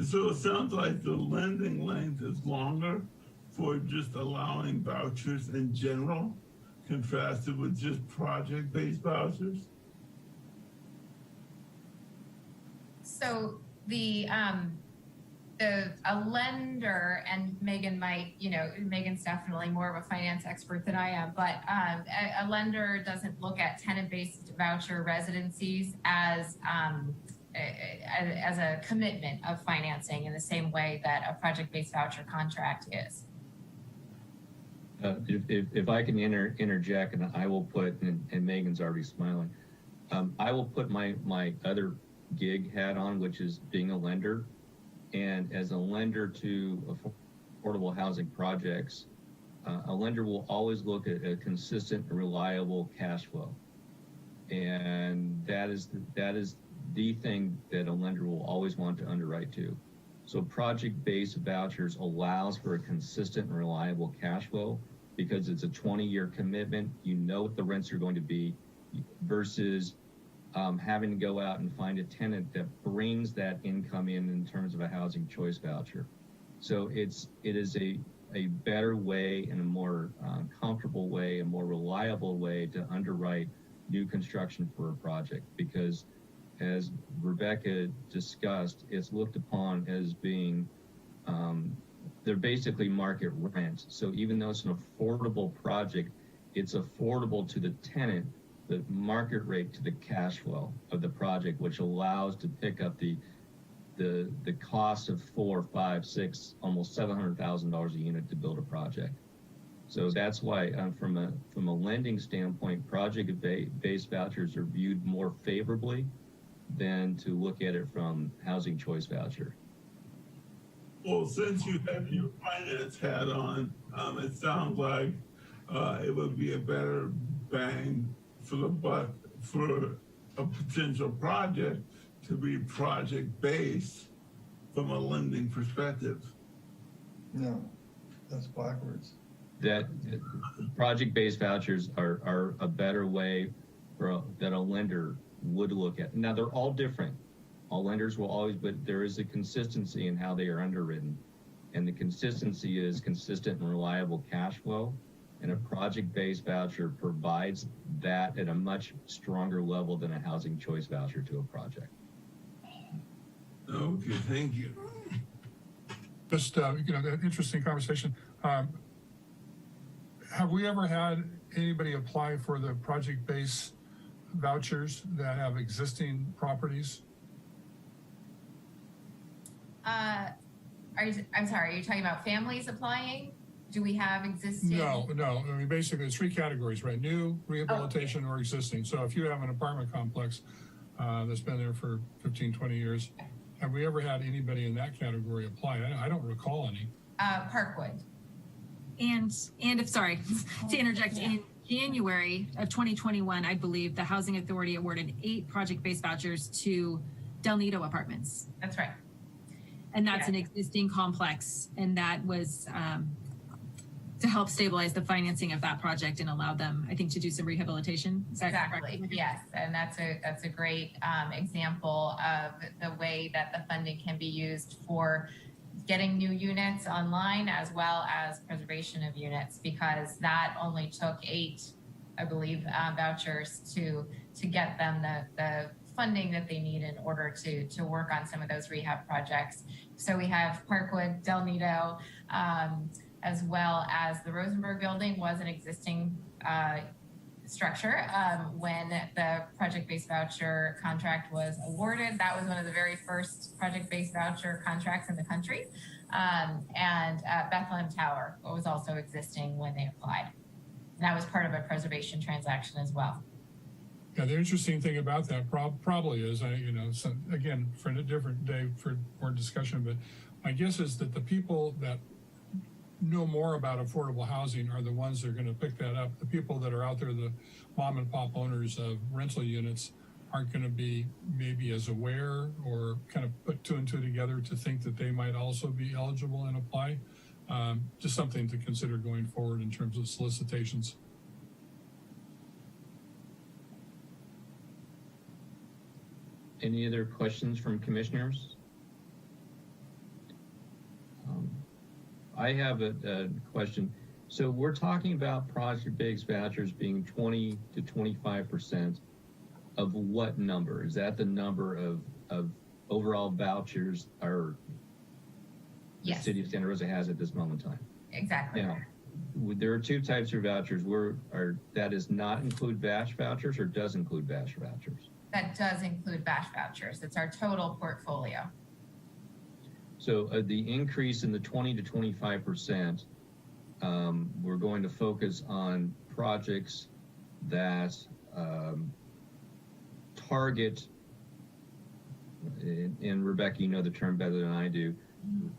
So it sounds like the lending length is longer for just allowing vouchers in general, contrasted with just project-based vouchers? So a lender, and Megan might, Megan's definitely more of a finance expert than I am, but a lender doesn't look at tenant-based voucher residencies as a commitment of financing in the same way that a project-based voucher contract is. If I can interject, and I will put, and Megan's already smiling, I will put my other gig hat on, which is being a lender. And as a lender to affordable housing projects, a lender will always look at a consistent and reliable cash flow. And that is the thing that a lender will always want to underwrite to. So project-based vouchers allows for a consistent and reliable cash flow because it's a 20-year commitment. You know what the rents are going to be versus having to go out and find a tenant that brings that income in terms of a housing choice voucher. So it is a better way and a more comfortable way, a more reliable way to underwrite new construction for a project, because as Rebecca discussed, it's looked upon as being, they're basically market rent. So even though it's an affordable project, it's affordable to the tenant, the market rate to the cash flow of the project, which allows to pick up the cost of $4, $5, $6, almost $700,000 a unit to build a project. So that's why, from a lending standpoint, project-based vouchers are viewed more favorably than to look at it from housing choice voucher. Well, since you have your finance hat on, it sounds like it would be a better bang for the buck for a potential project to be project-based from a lending perspective. No, that's backwards. That project-based vouchers are a better way that a lender would look at. Now, they're all different. All lenders will always, but there is a consistency in how they are underwritten. And the consistency is consistent and reliable cash flow. And a project-based voucher provides that at a much stronger level than a housing choice voucher to a project. Okay, thank you. Just, an interesting conversation. Have we ever had anybody apply for the project-based vouchers that have existing properties? I'm sorry, are you talking about families applying? Do we have existing? No. I mean, basically, it's three categories, right? New, rehabilitation, or existing. So if you have an apartment complex that's been there for 15, 20 years, have we ever had anybody in that category apply? I don't recall any. Parkwood. And if, sorry, to interject, in January of 2021, I believe the Housing Authority awarded 8 project-based vouchers to Del Nido Apartments. That's right. And that's an existing complex, and that was to help stabilize the financing of that project and allow them, I think, to do some rehabilitation. Is that exactly correct? Yes, and that's a great example of the way that the funding can be used for getting new units online as well as preservation of units, because that only took 8, I believe, vouchers to get them the funding that they need in order to work on some of those rehab projects. So we have Parkwood, Del Nido, as well as the Rosenberg building was an existing structure when the project-based voucher contract was awarded. That was one of the very first project-based voucher contracts in the country. And Bethlehem Tower was also existing when they applied. And that was part of a preservation transaction as well. Yeah, the interesting thing about that probably is, again, for a different day for more discussion, but my guess is that the people that know more about affordable housing are the ones that are going to pick that up. The people that are out there, the mom and pop owners of rental units, aren't going to be maybe as aware or kind of put two and two together to think that they might also be eligible and apply. Just something to consider going forward in terms of solicitations. Any other questions from commissioners? I have a question. So we're talking about project-based vouchers being 20 to 25% of what number? Is that the number of overall vouchers or the Yes. city of Santa Rosa has at this moment in time? Exactly. Now, there are two types of vouchers. That does not include VASH vouchers or does include VASH vouchers? That does include VASH vouchers. It's our total portfolio. So the increase in the 20 to 25%, we're going to focus on projects that target, and Rebecca, you know the term better than I do,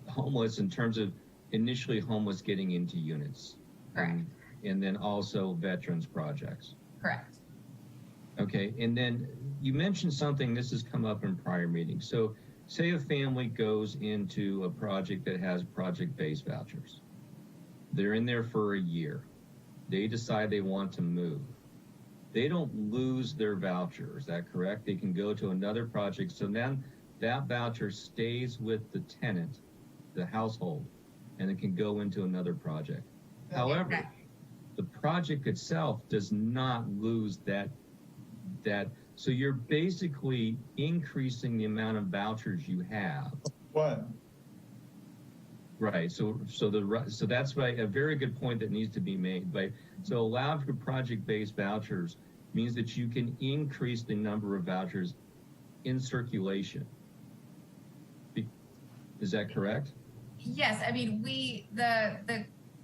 homeless in terms of initially homeless getting into units. Correct. And then also veterans projects. Correct. Okay, and then you mentioned something, this has come up in prior meetings. So say a family goes into a project that has project-based vouchers. They're in there for a year. They decide they want to move. They don't lose their voucher, is that correct? They can go to another project. So then that voucher stays with the tenant, the household, and it can go into another project. However, the project itself does not lose that. So you're basically increasing the amount of vouchers you have. What? Right. So that's right. A very good point that needs to be made. But so allowed for project-based vouchers means that you can increase the number of vouchers in circulation. Is that correct? Yes. I mean,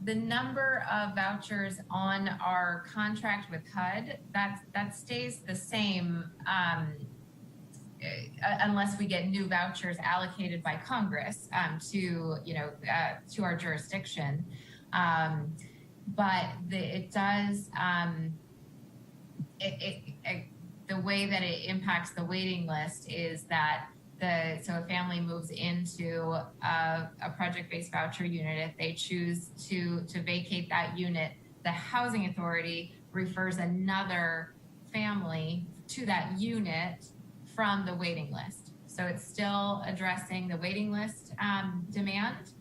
the number of vouchers on our contract with HUD, that stays the same unless we get new vouchers allocated by Congress to our jurisdiction. But it does the way that it impacts the waiting list is that so a family moves into a project-based voucher unit. If they choose to vacate that unit, the housing authority refers another family to that unit from the waiting list. So it's still addressing the waiting list demand.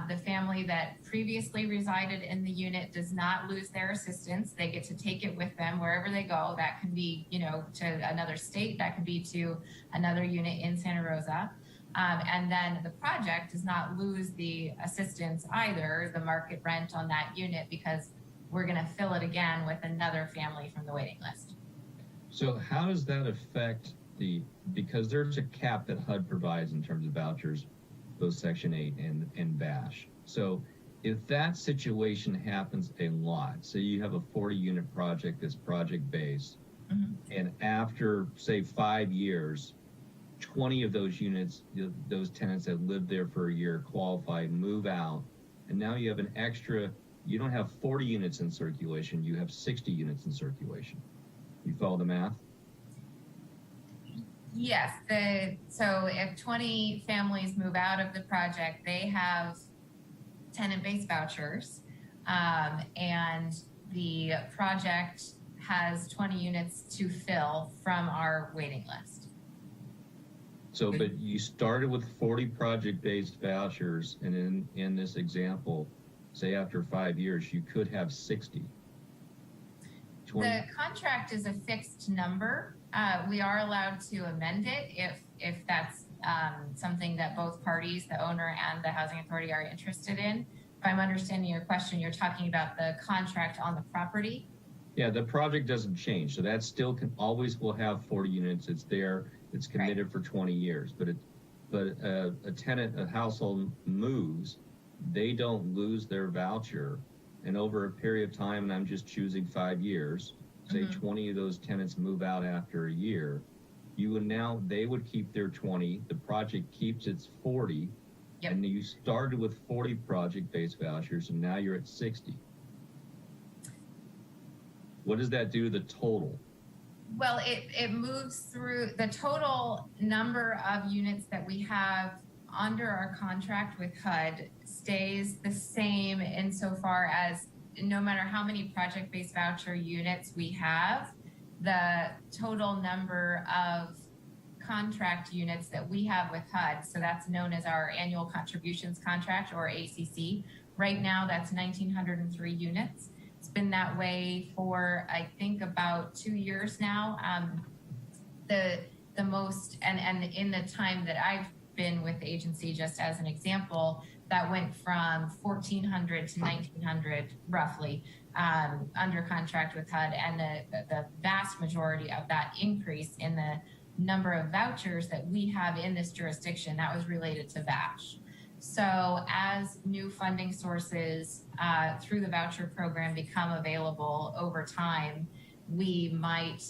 The family that previously resided in the unit does not lose their assistance. They get to take it with them wherever they go. That can be, to another state. That can be to another unit in Santa Rosa. And then the project does not lose the assistance either, the market rent on that unit, because we're going to fill it again with another family from the waiting list. So how does that affect because there's a cap that HUD provides in terms of vouchers, both Section 8 and VASH. So if that situation happens a lot, so you have a 40-unit project that's project-based, and after, say, 5 years, 20 of those units, those tenants that lived there for a year qualify, move out, and now you have an extra, you don't have 40 units in circulation, you have 60 units in circulation. You follow the math? Yes. So if 20 families move out of the project, they have tenant-based vouchers, and the project has 20 units to fill from our waiting list. So, but you started with 40 project-based vouchers, and in this example, say after 5 years, you could have 60. 20. The contract is a fixed number. We are allowed to amend it if that's something that both parties, the owner and the housing authority, are interested in. If I'm understanding your question, you're talking about the contract on the property? Yeah, the project doesn't change. So that still always will have 40 units. It's there. It's committed for 20 years. But a tenant, a household moves, they don't lose their voucher. And over a period of time, and I'm just choosing 5 years, say 20 of those tenants move out after a year, they would keep their 20, the project keeps its 40, and you started with 40 project-based vouchers, and now you're at 60. What does that do to the total? Well, it moves through the total number of units that we have under our contract with HUD stays the same insofar as no matter how many project-based voucher units we have, the total number of contract units that we have with HUD, so that's known as our annual contributions contract or ACC. Right now, that's 1,903 units. It's been that way for, I think, about 2 years now. The most, and in the time that I've been with the agency, just as an example, that went from 1,400 to 1,900 roughly under contract with HUD, and the vast majority of that increase in the number of vouchers that we have in this jurisdiction, that was related to VASH. So as new funding sources through the voucher program become available over time, we might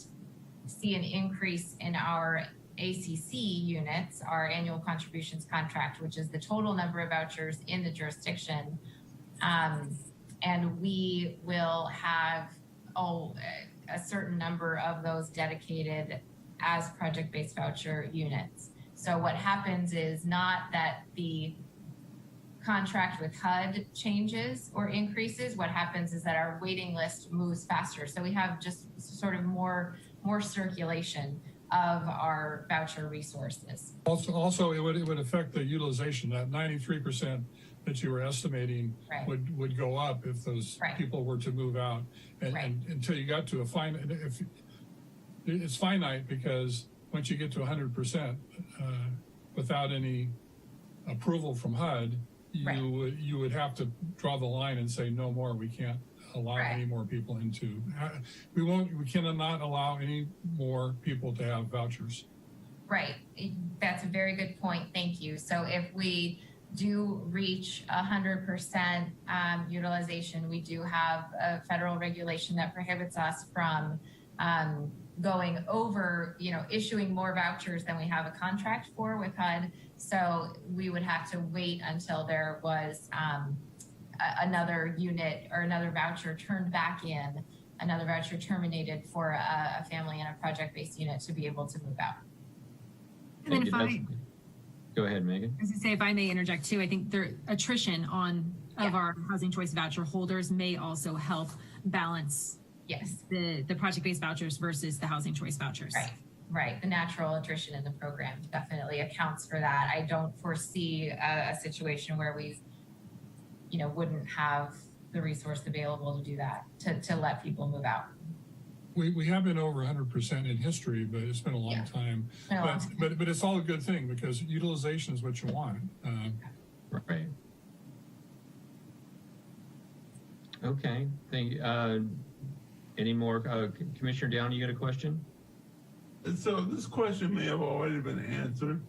see an increase in our ACC units, our annual contributions contract, which is the total number of vouchers in the jurisdiction. And we will have a certain number of those dedicated as project-based voucher units. So what happens is not that the contract with HUD changes or increases. What happens is that our waiting list moves faster. So we have just sort of more circulation of our voucher resources. Also, it would affect the utilization. That 93% that you were estimating would go up if those people were to move out, and until you got to a finite. If it's finite, because once you get to 100% without any approval from HUD, you would have to draw the line and say no more. We can't allow any more people into. We cannot allow any more people to have vouchers. Right. That's a very good point. Thank you. So if we do reach 100% utilization, we do have a federal regulation that prohibits us from going over, issuing more vouchers than we have a contract for with HUD. So we would have to wait until there was another unit or another voucher turned back in, another voucher terminated for a family in a project-based unit to be able to move out. And then go ahead, Megan. I was going to say, if I may interject too, I think attrition of our housing choice voucher holders may also help balance the project-based vouchers versus the housing choice vouchers. Right. The natural attrition in the program definitely accounts for that. I don't foresee a situation where we, wouldn't have the resource available to do that, to let people move out. We have been over 100% in history, but it's been a long time. But it's all a good thing because utilization is what you want. Right. Okay. Thank you. Any more? Commissioner Downey, you got a question? And so this question may have already been answered,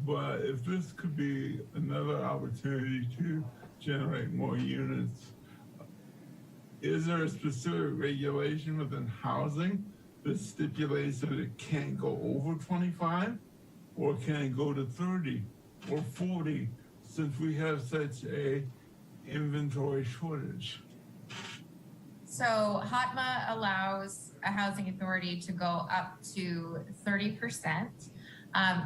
but if this could be another opportunity to generate more units, is there a specific regulation within housing that stipulates that it can't go over 25, or can it go to 30 or 40, since we have such a inventory shortage? So HOTMA allows a housing authority to go up to 30%.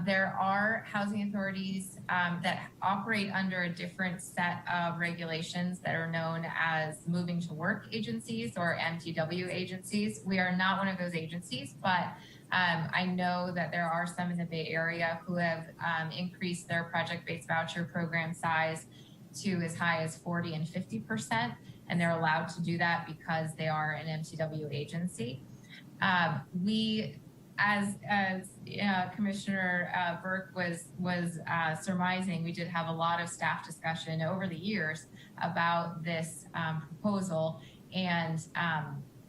There are housing authorities that operate under a different set of regulations that are known as moving to work agencies or MTW agencies. We are not one of those agencies, but I know that there are some in the Bay Area who have increased their project-based voucher program size to as high as 40 and 50%. And they're allowed to do that because they are an MTW agency. We, as Commissioner Burke was surmising, we did have a lot of staff discussion over the years about this proposal, and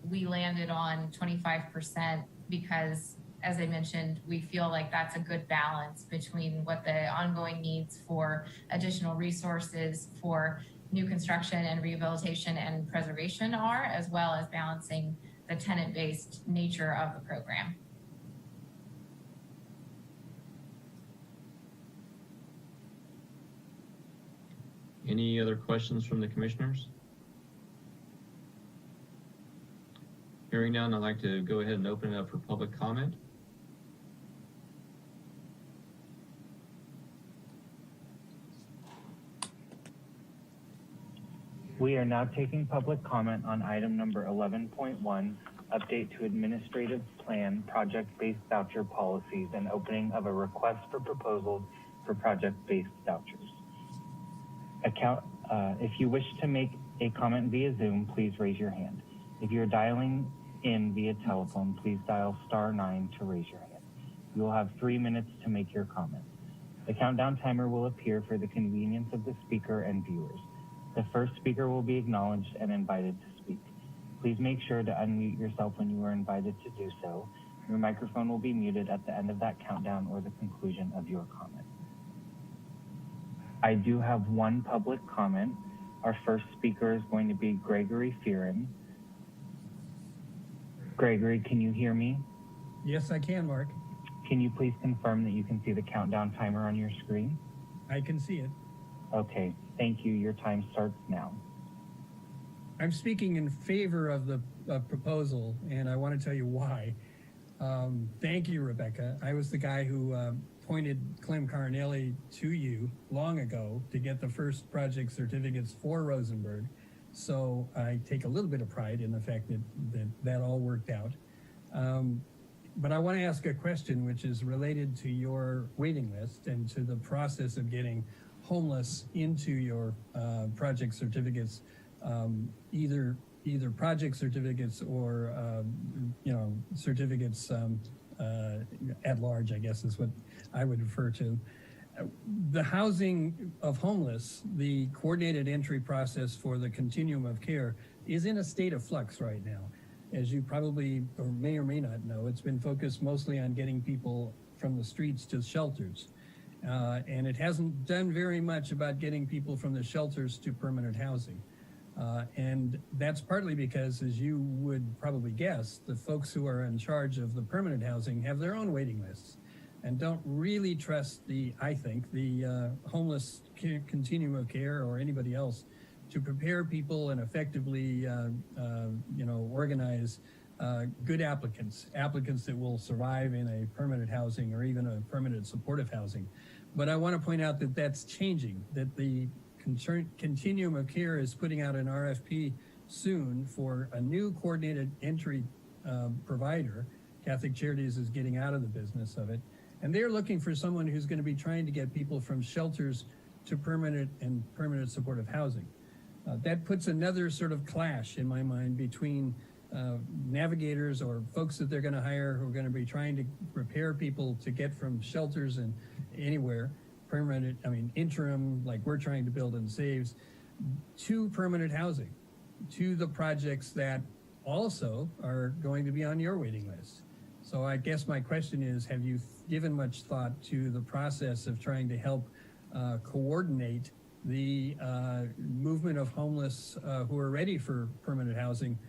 we landed on 25% because, as I mentioned, we feel like that's a good balance between what the ongoing needs for additional resources for new construction and rehabilitation and preservation are, as well as balancing the tenant-based nature of the program. Any other questions from the commissioners? Hearing none, I'd like to go ahead and open it up for public comment. We are now taking public comment on item number 11.1, update to administrative plan project-based voucher policies and opening of a request for proposals for project-based vouchers. If you wish to make a comment via Zoom, please raise your hand. If you're dialing in via telephone, please dial *9 to raise your hand. You will have 3 minutes to make your comment. The countdown timer will appear for the convenience of the speaker and viewers. The first speaker will be acknowledged and invited to speak. Please make sure to unmute yourself when you are invited to do so. Your microphone will be muted at the end of that countdown or the conclusion of your comment. I do have one public comment. Our first speaker is going to be Gregory Fearon. Gregory, can you hear me? Yes, I can, Mark. Can you please confirm that you can see the countdown timer on your screen? I can see it. Okay, thank you. Your time starts now. I'm speaking in favor of the proposal, and I want to tell you why. Thank you, Rebecca. I was the guy who pointed Clem Carnelli to you long ago to get the first project certificates for Rosenberg. So I take a little bit of pride in the fact that all worked out. But I want to ask a question which is related to your waiting list and to the process of getting homeless into your project certificates, either project certificates or certificates at large, I guess is what I would refer to. The housing of homeless, the coordinated entry process for the continuum of care is in a state of flux right now. As you probably or may not know, it's been focused mostly on getting people from the streets to shelters. And it hasn't done very much about getting people from the shelters to permanent housing. And that's partly because, as you would probably guess, the folks who are in charge of the permanent housing have their own waiting lists and don't really trust the homeless continuum of care or anybody else to prepare people and effectively, organize good applicants that will survive in a permanent housing or even a permanent supportive housing. But I want to point out that that's changing, that the continuum of care is putting out an RFP soon for a new coordinated entry provider. Catholic Charities is getting out of the business of it. And they're looking for someone who's going to be trying to get people from shelters to permanent and permanent supportive housing. That puts another sort of clash in my mind between navigators or folks that they're going to hire who are going to be trying to prepare people to get from shelters and anywhere, interim, like we're trying to build in Saves, to permanent housing, to the projects that also are going to be on your waiting list. So I guess my question is, have you given much thought to the process of trying to help coordinate the movement of homeless who are ready for permanent housing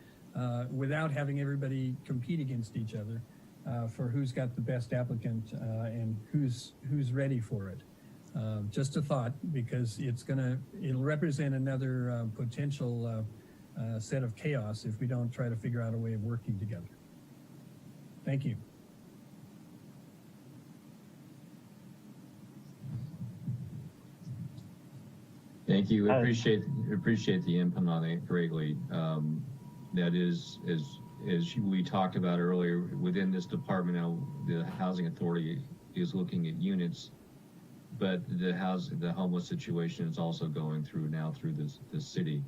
without having everybody compete against each other for who's got the best applicant and who's ready for it? Just a thought, because it'll represent another potential set of chaos if we don't try to figure out a way of working together. Thank you. Thank you. Appreciate the input on it greatly. That is, as we talked about earlier, within this department now, the Housing Authority is looking at units, but the homeless situation is also going through the city.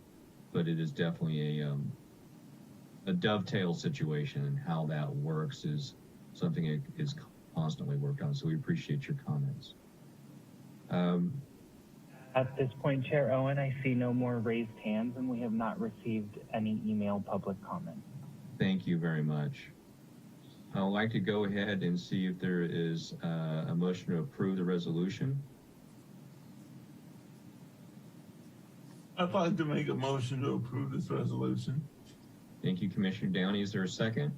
But it is definitely a dovetail situation, and how that works is something that is constantly worked on. So we appreciate your comments. At this point, Chair Owen, I see no more raised hands, and we have not received any email public comment. Thank you very much. I would like to go ahead and see if there is a motion to approve the resolution. I'd like to make a motion to approve this resolution. Thank you, Commissioner Downey. Is there a second?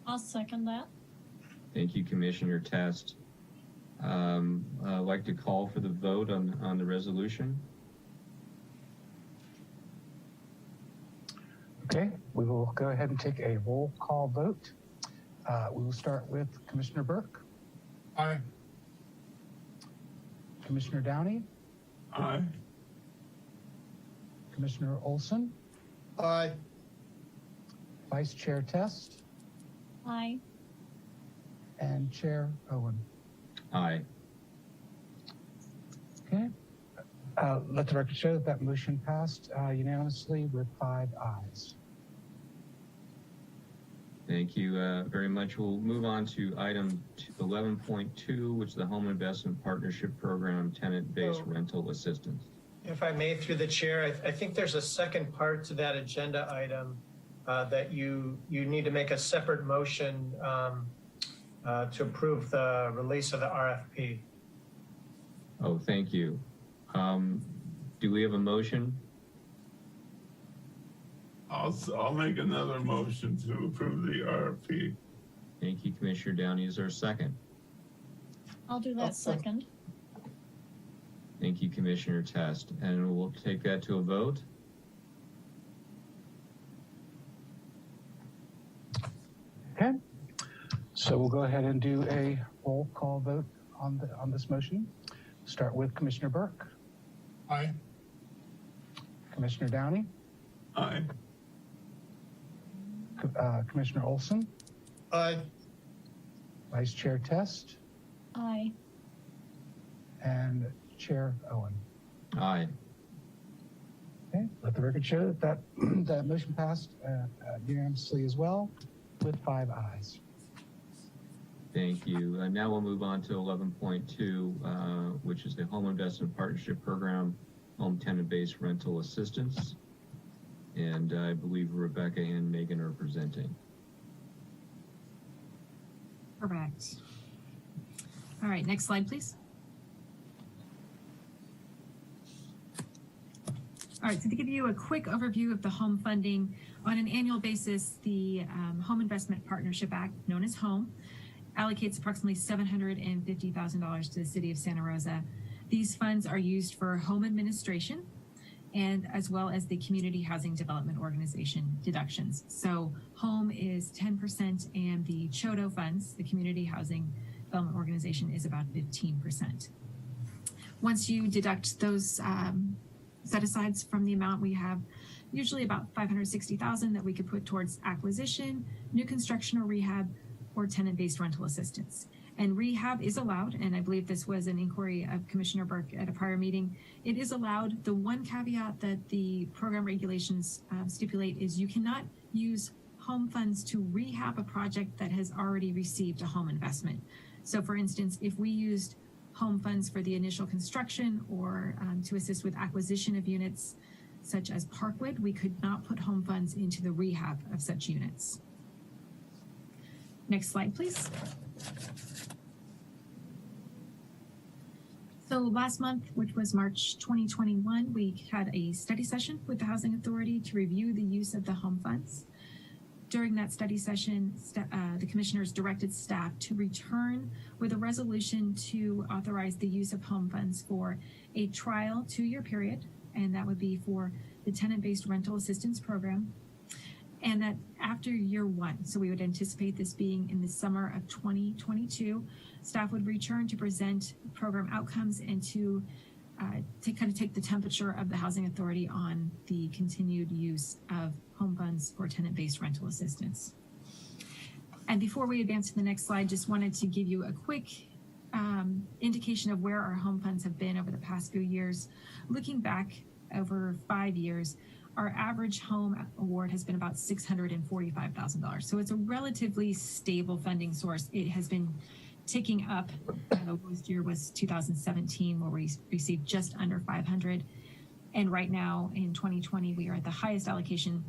I'll second that. Thank you, Commissioner Test. I'd like to call for the vote on the resolution. Okay, we will go ahead and take a roll call vote. We will start with Commissioner Burke, Aye. Commissioner Downey, Aye. Commissioner Olson, Aye. Vice Chair Test, Aye. and Chair Owen. Aye. Okay. Let the record show that that motion passed unanimously with 5 ayes. Thank you very much. We'll move on to item 11.2, which is the Home Investment Partnership Program Tenant-Based Rental Assistance. If I may, through the chair, I think there's a second part to that agenda item that you need to make a separate motion to approve the release of the RFP. Oh, thank you. Do we have a motion? I'll make another motion to approve the RFP. Thank you, Commissioner Downey. Is there a second? I'll do that second. Thank you, Commissioner Test. And we'll take that to a vote. Okay. So we'll go ahead and do a roll call vote on this motion. Start with Commissioner Burke, Aye. Commissioner Downey, Aye. Commissioner Olson, Aye. Vice Chair Test, Aye. and Chair Owen. Aye. Okay, let the record show that that motion passed unanimously as well with 5 ayes. Thank you. Now we'll move on to 11.2, which is the Home Investment Partnership Program, Home Tenant-Based Rental Assistance. And I believe Rebecca and Megan are presenting. Correct. All right, next slide, please. All right, so to give you a quick overview of the home funding, on an annual basis, the Home Investment Partnership Act, known as HOME, allocates approximately $750,000 to the city of Santa Rosa. These funds are used for home administration and as well as the Community Housing Development Organization deductions. So HOME is 10% and the CHODO funds, the Community Housing Development Organization, is about 15%. Once you deduct those set-asides from the amount, we have usually about $560,000 that we could put towards acquisition, new construction or rehab, or tenant-based rental assistance. And rehab is allowed, and I believe this was an inquiry of Commissioner Burke at a prior meeting. It is allowed. The one caveat that the program regulations stipulate is you cannot use home funds to rehab a project that has already received a home investment. So for instance, if we used home funds for the initial construction or to assist with acquisition of units such as Parkwood, we could not put home funds into the rehab of such units. Next slide, please. So last month, which was March 2021, we had a study session with the Housing Authority to review the use of the home funds. During that study session, the commissioners directed staff to return with a resolution to authorize the use of home funds for a trial 2-year period, and that would be for the tenant-based rental assistance program. And that after year 1, so we would anticipate this being in the summer of 2022, staff would return to present program outcomes and to take the temperature of the Housing Authority on the continued use of home funds for tenant-based rental assistance. And before we advance to the next slide, just wanted to give you a quick indication of where our home funds have been over the past few years. Looking back over 5 years, our average home award has been about $645,000. So it's a relatively stable funding source. It has been ticking up. The lowest year was 2017, where we received just under 500. And right now in 2020, we are at the highest allocation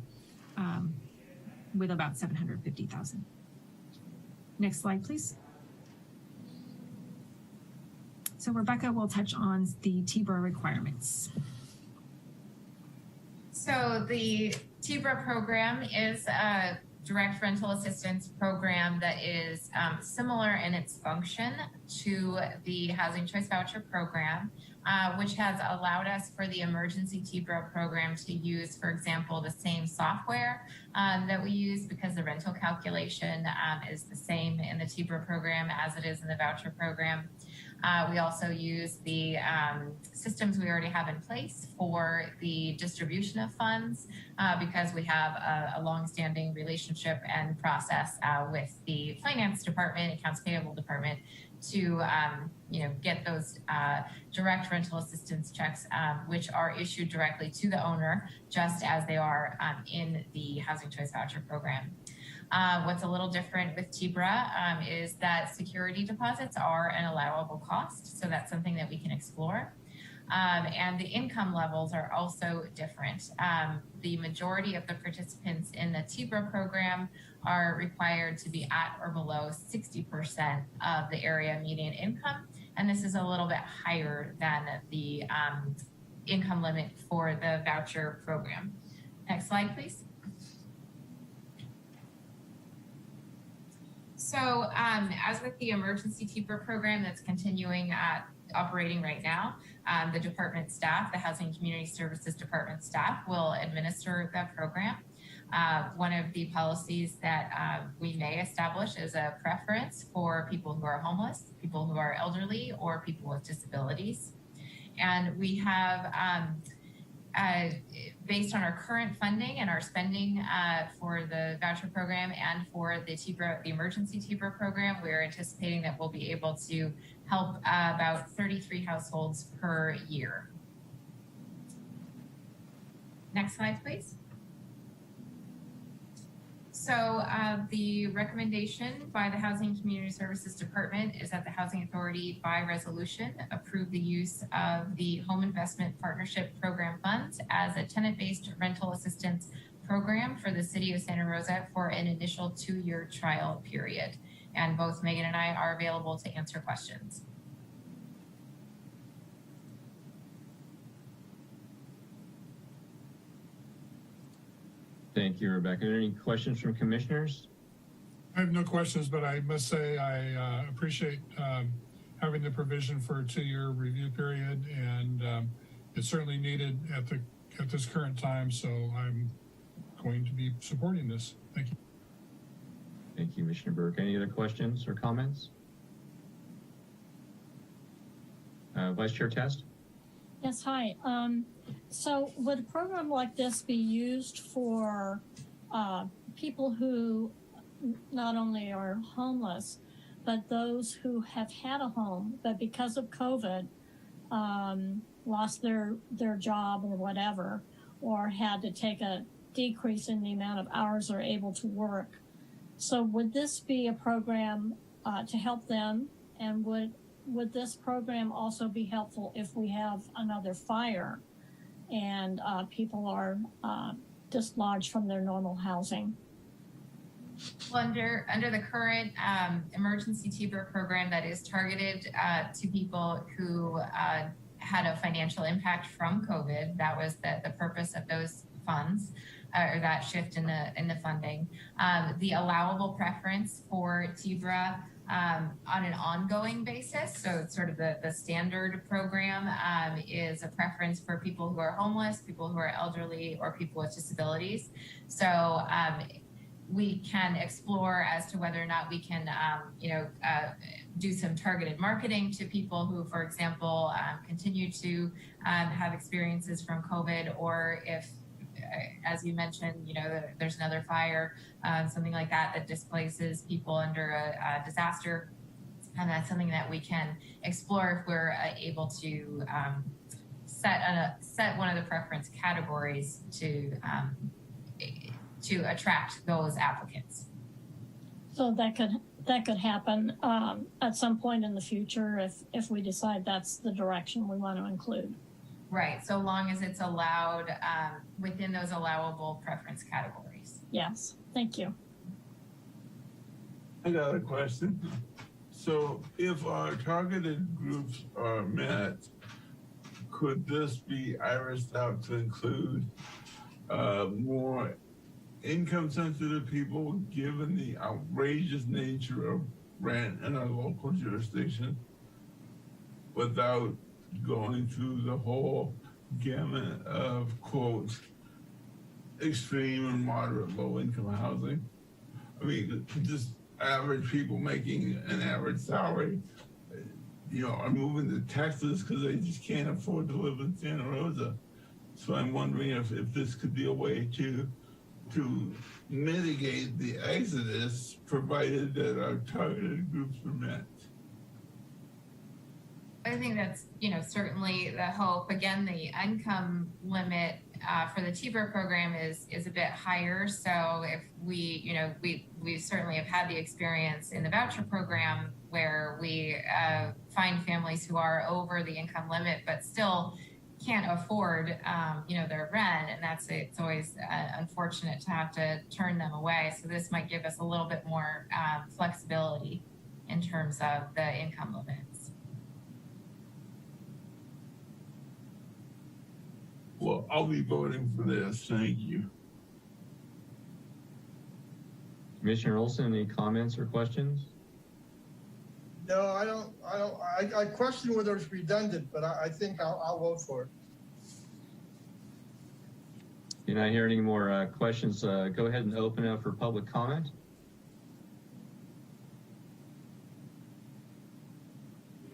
with about 750,000. Next slide, please. So Rebecca will touch on the TBRA requirements. So the TBRA program is a direct rental assistance program that is similar in its function to the Housing Choice Voucher program, which has allowed us for the emergency TBRA program to use, for example, the same software that we use, because the rental calculation is the same in the TBRA program as it is in the voucher program. We also use the systems we already have in place for the distribution of funds because we have a longstanding relationship and process with the finance department, accounts payable department, to get those direct rental assistance checks, which are issued directly to the owner, just as they are in the Housing Choice Voucher program. What's a little different with TBRA is that security deposits are an allowable cost, so that's something that we can explore. And the income levels are also different. The majority of the participants in the TBRA program are required to be at or below 60% of the area median income, and this is a little bit higher than the income limit for the voucher program. Next slide, please. So as with the emergency TBRA program that's continuing operating right now, the department staff, the Housing and Community Services Department staff, will administer the program. One of the policies that we may establish is a preference for people who are homeless, people who are elderly, or people with disabilities. And we have, based on our current funding and our spending for the voucher program and for the TBRA, the emergency TBRA program, we're anticipating that we'll be able to help about 33 households per year. Next slide, please. So the recommendation by the Housing and Community Services Department is that the Housing Authority, by resolution, approve the use of the Home Investment Partnership Program funds as a tenant-based rental assistance program for the City of Santa Rosa for an initial 2-year trial period. And both Megan and I are available to answer questions. Thank you, Rebecca. Any questions from commissioners? I have no questions, but I must say I appreciate having the provision for a 2-year review period, and it's certainly needed at this current time. So I'm going to be supporting this. Thank you. Thank you, Commissioner Burke. Any other questions or comments? Vice Chair Test? Yes, hi. So would a program like this be used for people who not only are homeless, but those who have had a home, but because of COVID, lost their job or whatever, or had to take a decrease in the amount of hours they're able to work? So would this be a program to help them? And would this program also be helpful if we have another fire and people are dislodged from their normal housing? Well, under the current emergency TBRA program that is targeted to people who had a financial impact from COVID, that was the purpose of those funds, or that shift in the funding. The allowable preference for TBRA on an ongoing basis, so it's sort of the standard program, is a preference for people who are homeless, people who are elderly, or people with disabilities. So we can explore as to whether or not we can, do some targeted marketing to people who, for example, continue to have experiences from COVID, or if, as you mentioned, there's another fire, something like that displaces people under a disaster. And that's something that we can explore if we're able to set one of the preference categories to attract those applicants. So that could happen at some point in the future if we decide that's the direction we want to include. Right, so long as it's allowed within those allowable preference categories. Yes, thank you. I got a question. So if our targeted groups are met, could this be irised out to include more income sensitive people, given the outrageous nature of rent in our local jurisdiction, without going through the whole gamut of, quote, extreme and moderate low income housing. I mean, just average people making an average salary, are moving to Texas because they just can't afford to live in Santa Rosa. So I'm wondering if this could be a way to mitigate the exodus, provided that our targeted groups are met. I think that's, certainly the hope. Again, the income limit for the TBER program is a bit higher. So if we certainly have had the experience in the voucher program where we find families who are over the income limit, but still can't afford, their rent. And it's always unfortunate to have to turn them away. So this might give us a little bit more flexibility in terms of the income limits. Well, I'll be voting for this. Thank you. Commissioner Olson, any comments or questions? No, I don't. I question whether it's redundant, but I think I'll vote for it. Do not hear any more questions. Go ahead and open it up for public comment.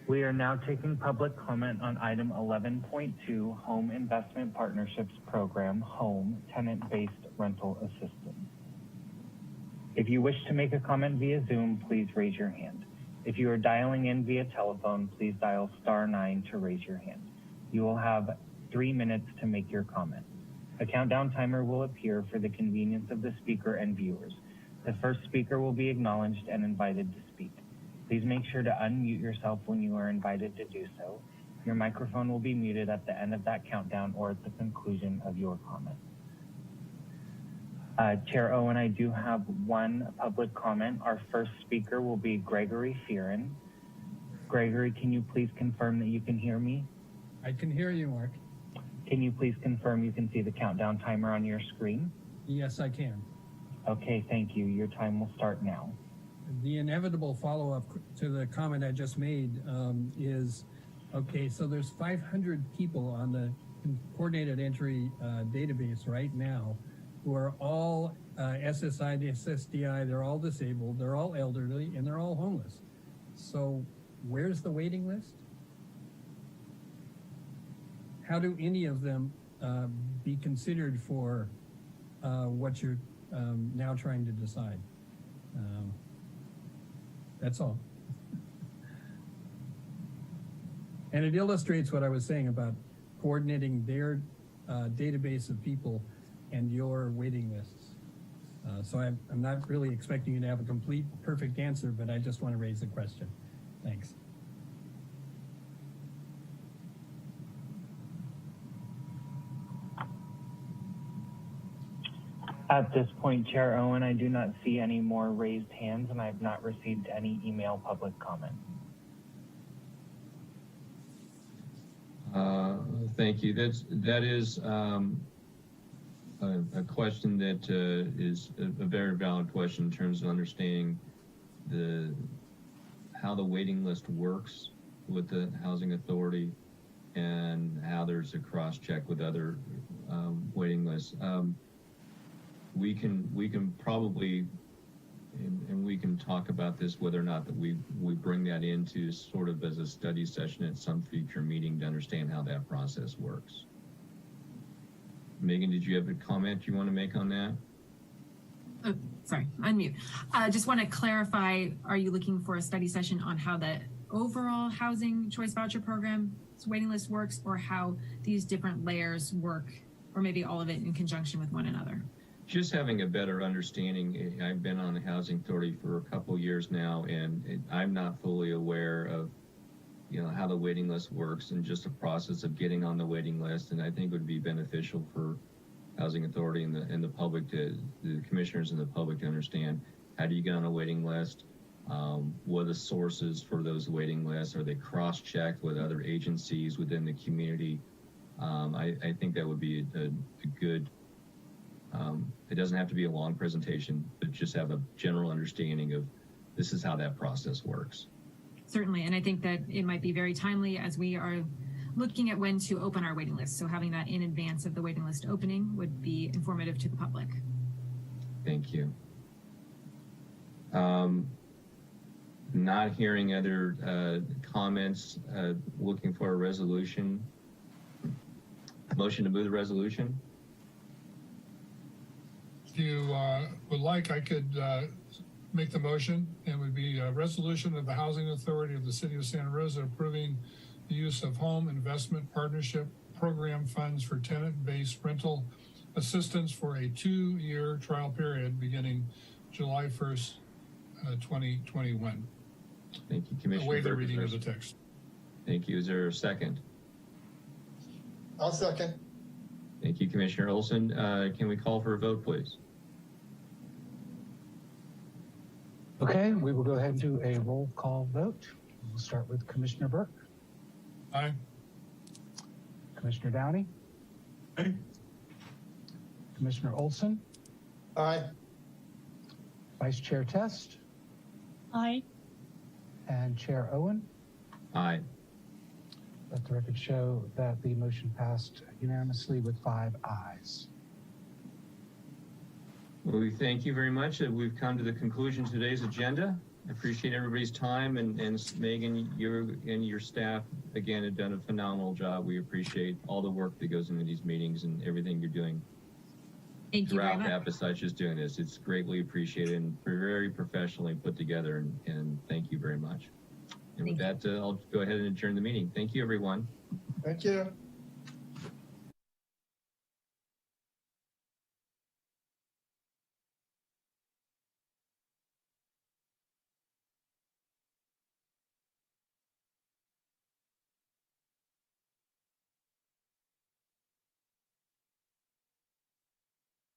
We are now taking public comment on item 11.2, Home Investment Partnerships Program, HOME, Tenant-Based Rental Assistance. If you wish to make a comment via Zoom, please raise your hand. If you are dialing in via telephone, please dial *9 to raise your hand. You will have 3 minutes to make your comment. A countdown timer will appear for the convenience of the speaker and viewers. The first speaker will be acknowledged and invited to speak. Please make sure to unmute yourself when you are invited to do so. Your microphone will be muted at the end of that countdown or at the conclusion of your comment. Chair Owen, I do have one public comment. Our first speaker will be Gregory Fearon. Gregory, can you please confirm that you can hear me? I can hear you, Mark. Can you please confirm you can see the countdown timer on your screen? Yes, I can. Okay, thank you. Your time will start now. The inevitable follow-up to the comment I just made is, okay, so there's 500 people on the coordinated entry database right now who are all SSI, SSDI, they're all disabled, they're all elderly, and they're all homeless. So where's the waiting list? How do any of them be considered for what you're now trying to decide? That's all. And it illustrates what I was saying about coordinating their database of people and your waiting lists. So I'm not really expecting you to have a complete, perfect answer, but I just want to raise the question. Thanks. At this point, Chair Owen, I do not see any more raised hands, and I have not received any email public comment. Thank you. That is a question that is a very valid question in terms of understanding how the waiting list works with the Housing Authority and how there's a cross-check with other waiting lists. We can probably, and we can talk about this, whether or not that we bring that into sort of as a study session at some future meeting to understand how that process works. Megan, did you have a comment you want to make on that? Oh, sorry, unmute. Just want to clarify, are you looking for a study session on how the overall Housing Choice Voucher Program's waiting list works, or how these different layers work, or maybe all of it in conjunction with one another? Just having a better understanding. I've been on the Housing Authority for a couple years now, and I'm not fully aware of, how the waiting list works and just the process of getting on the waiting list. And I think it would be beneficial for Housing Authority and the public, the commissioners and the public, to understand, how do you get on a waiting list? What are the sources for those waiting lists? Are they cross-checked with other agencies within the community? I think that would be a good It doesn't have to be a long presentation, but just have a general understanding of this is how that process works. Certainly, and I think that it might be very timely as we are looking at when to open our waiting list. So having that in advance of the waiting list opening would be informative to the public. Thank you. Not hearing other comments, looking for a resolution. Motion to move the resolution. If you would like, I could make the motion. It would be a resolution of the Housing Authority of the City of Santa Rosa approving the use of Home Investment Partnership Program funds for tenant-based rental assistance for a 2-year trial period beginning July 1st, 2021. Thank you, Commissioner. Waive the reading of the text. Thank you. Is there a second? I'll second. Thank you, Commissioner Olson. Can we call for a vote, please? Okay, we will go ahead and do a roll call vote. We'll start with Commissioner Burke. Aye. Commissioner Downey. Aye. Commissioner Olson. Aye. Vice Chair Test. Aye. And Chair Owen. Aye. Let the record show that the motion passed unanimously with 5 ayes. Well, we thank you very much. We've come to the conclusion of today's agenda. I appreciate everybody's time, and Megan, you and your staff, again, have done a phenomenal job. We appreciate all the work that goes into these meetings and everything you're doing Thank you very throughout much. that, besides just doing this. It's greatly appreciated and very professionally put together, and thank you very much. And with that, I'll go ahead and adjourn the meeting. Thank you, everyone. Thank you.